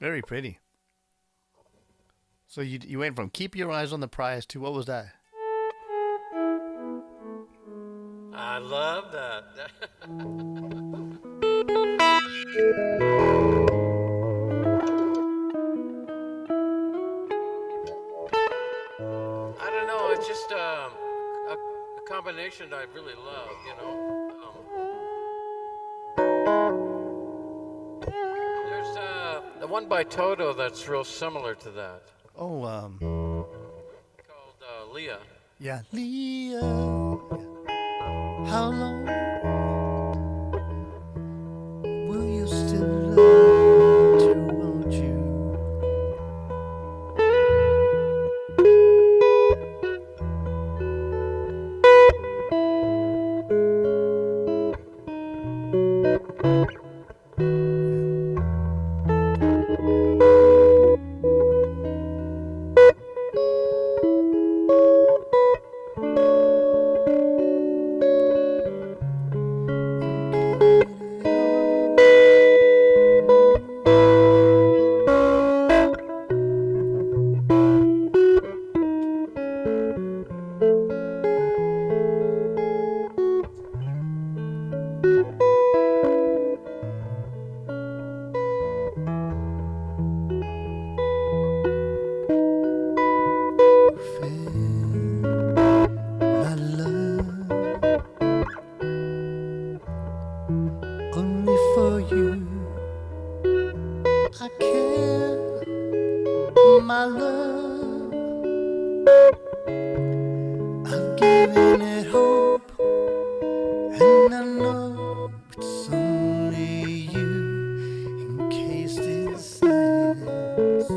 Very pretty. So you went from keep your eyes on the prize to what was that?
I love that. I don't know. It's just a combination I really love. You know. There's the one by Toto that's real similar to that.
Oh,
Called Leah.
yeah, Leah. How long will you still love to, won't you?
my love, only for you. I care, my love. I've given it hope, and I know it's only you encased in silence.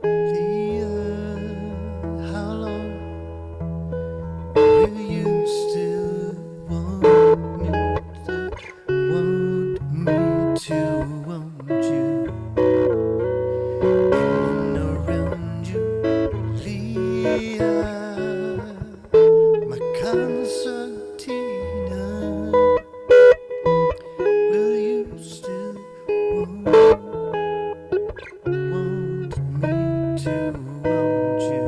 Leah, how long will you still want me to want you? In and around you, Leah, my concertina. Will you still want me to want you?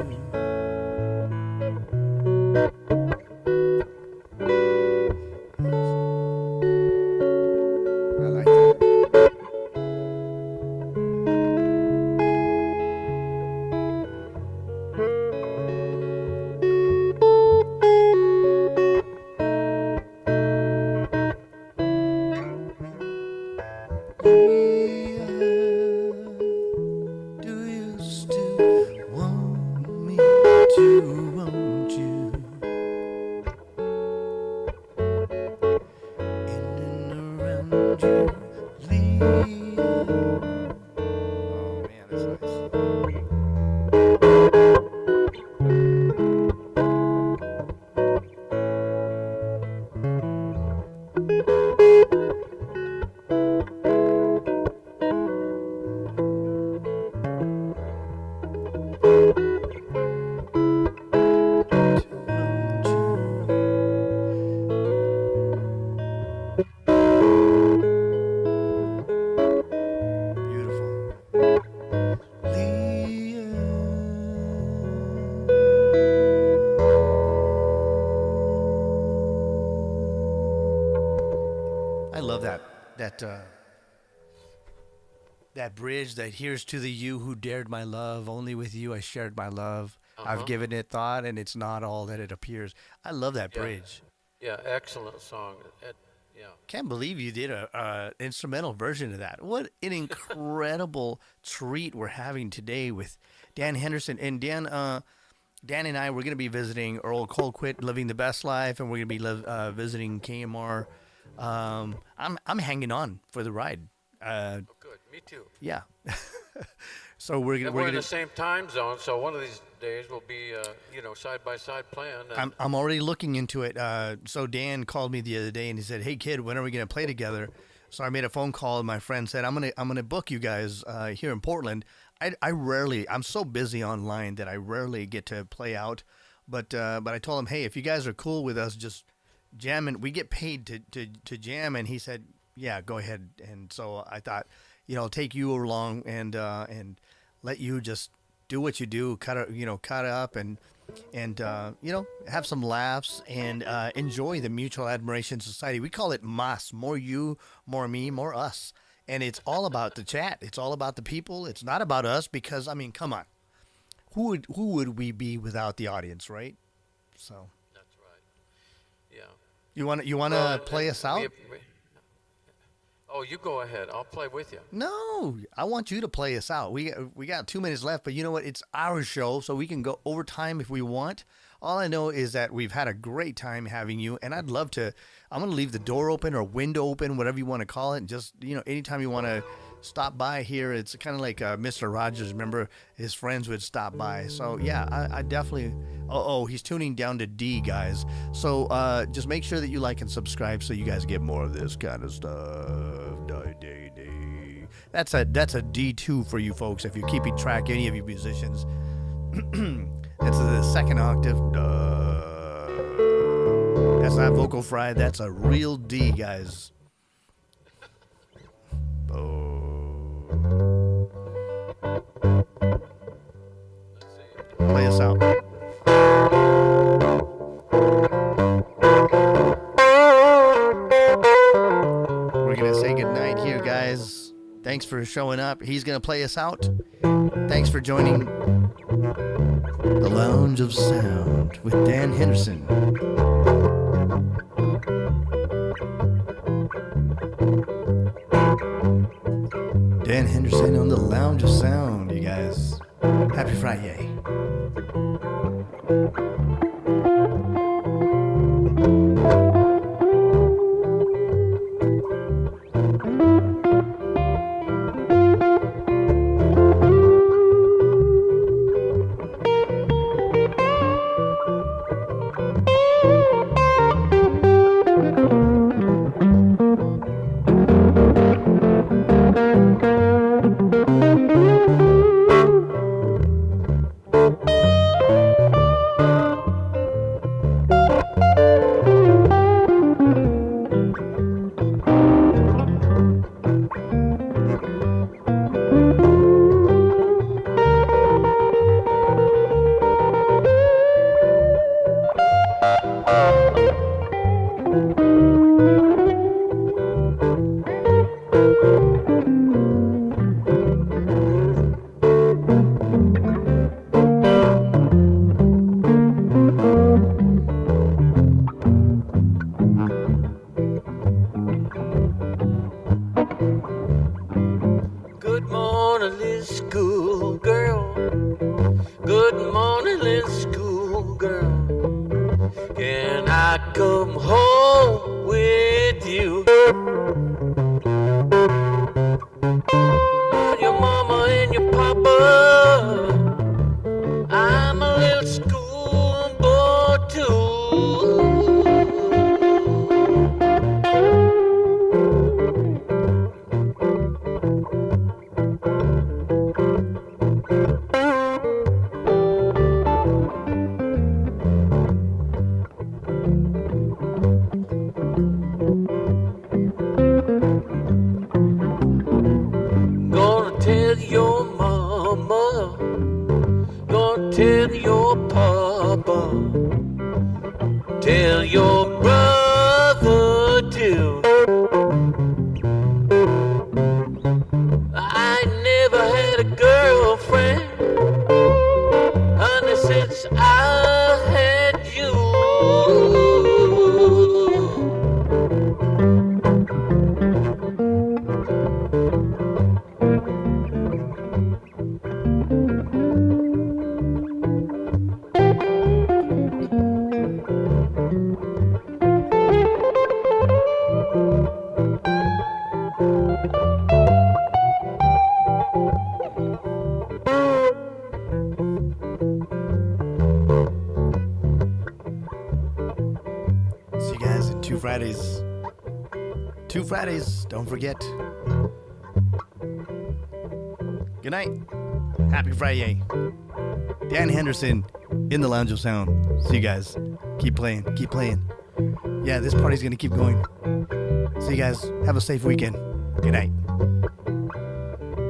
I like that. Leah, do you still want me to want you? In and around you, Leah. Oh man, that's nice. To want you. Beautiful. I love that bridge that here's to the you who dared my love. Only with you I shared my love. I've given it thought, and it's not all that it appears. I love that
Yeah.
bridge.
Yeah, excellent song. Yeah.
Can't believe you did a instrumental version of that. What an incredible treat we're having today with Dan Henderson. And Dan and I, we're going to be visiting Earl Colquitt, Living the Best Life, and we're going to be visiting KMR. I'm hanging on for the ride.
Oh, good. Me too.
Yeah. So we're
And
gonna
we're in the same time zone, so one of these days we'll be, side by side playing. And
I'm already looking into it. So Dan called me the other day and he said, "Hey kid, when are we gonna play together?" So I made a phone call and my friend said, "I'm gonna book you guys here in Portland." I'm so busy online that I rarely get to play out. But I told him, "Hey, if you guys are cool with us just jamming, we get paid to jam." And he said, "Yeah, go ahead." And so I thought, I'll take you along and let you just do what you do, cut it up and have some laughs and enjoy the Mutual Admiration Society. We call it M.A.S, more you, more me, more us. And it's all about the chat. It's all about the people. It's not about us because, I mean, come on. Who would we be without the audience, right? So
that's right. Yeah.
you want to
Well,
play us out?
Oh, you go ahead. I'll play with you.
No, I want you to play us out. We got 2 minutes left, but you know what? It's our show, so we can go overtime if we want. All I know is that we've had a great time having you, and I'd love to. I'm going to leave the door open or window open, whatever you want to call it. And just, anytime you want to stop by here, it's kind of like Mr. Rogers. Remember, his friends would stop by. So, yeah, I definitely. Oh, he's tuning down to D, guys. So just make sure that you like and subscribe so you guys get more of this kind of stuff. That's a D2 for you folks if you're keeping track, any of you musicians. That's the second octave. That's not vocal fry. That's a real D, guys. Play us out. going to say goodnight here, guys. Thanks for showing up. He's going to play us out. Thanks for joining the Lounge of Sound with Dan Henderson. Dan Henderson on the Lounge of Sound, you guys. Happy Friday. Two Fridays, don't forget. Good night. Happy Friday. Dan Henderson in the Lounge of Sound. See you guys. Keep playing. Keep playing. Yeah, this party's going to keep going. See you guys. Have a safe weekend. Good night.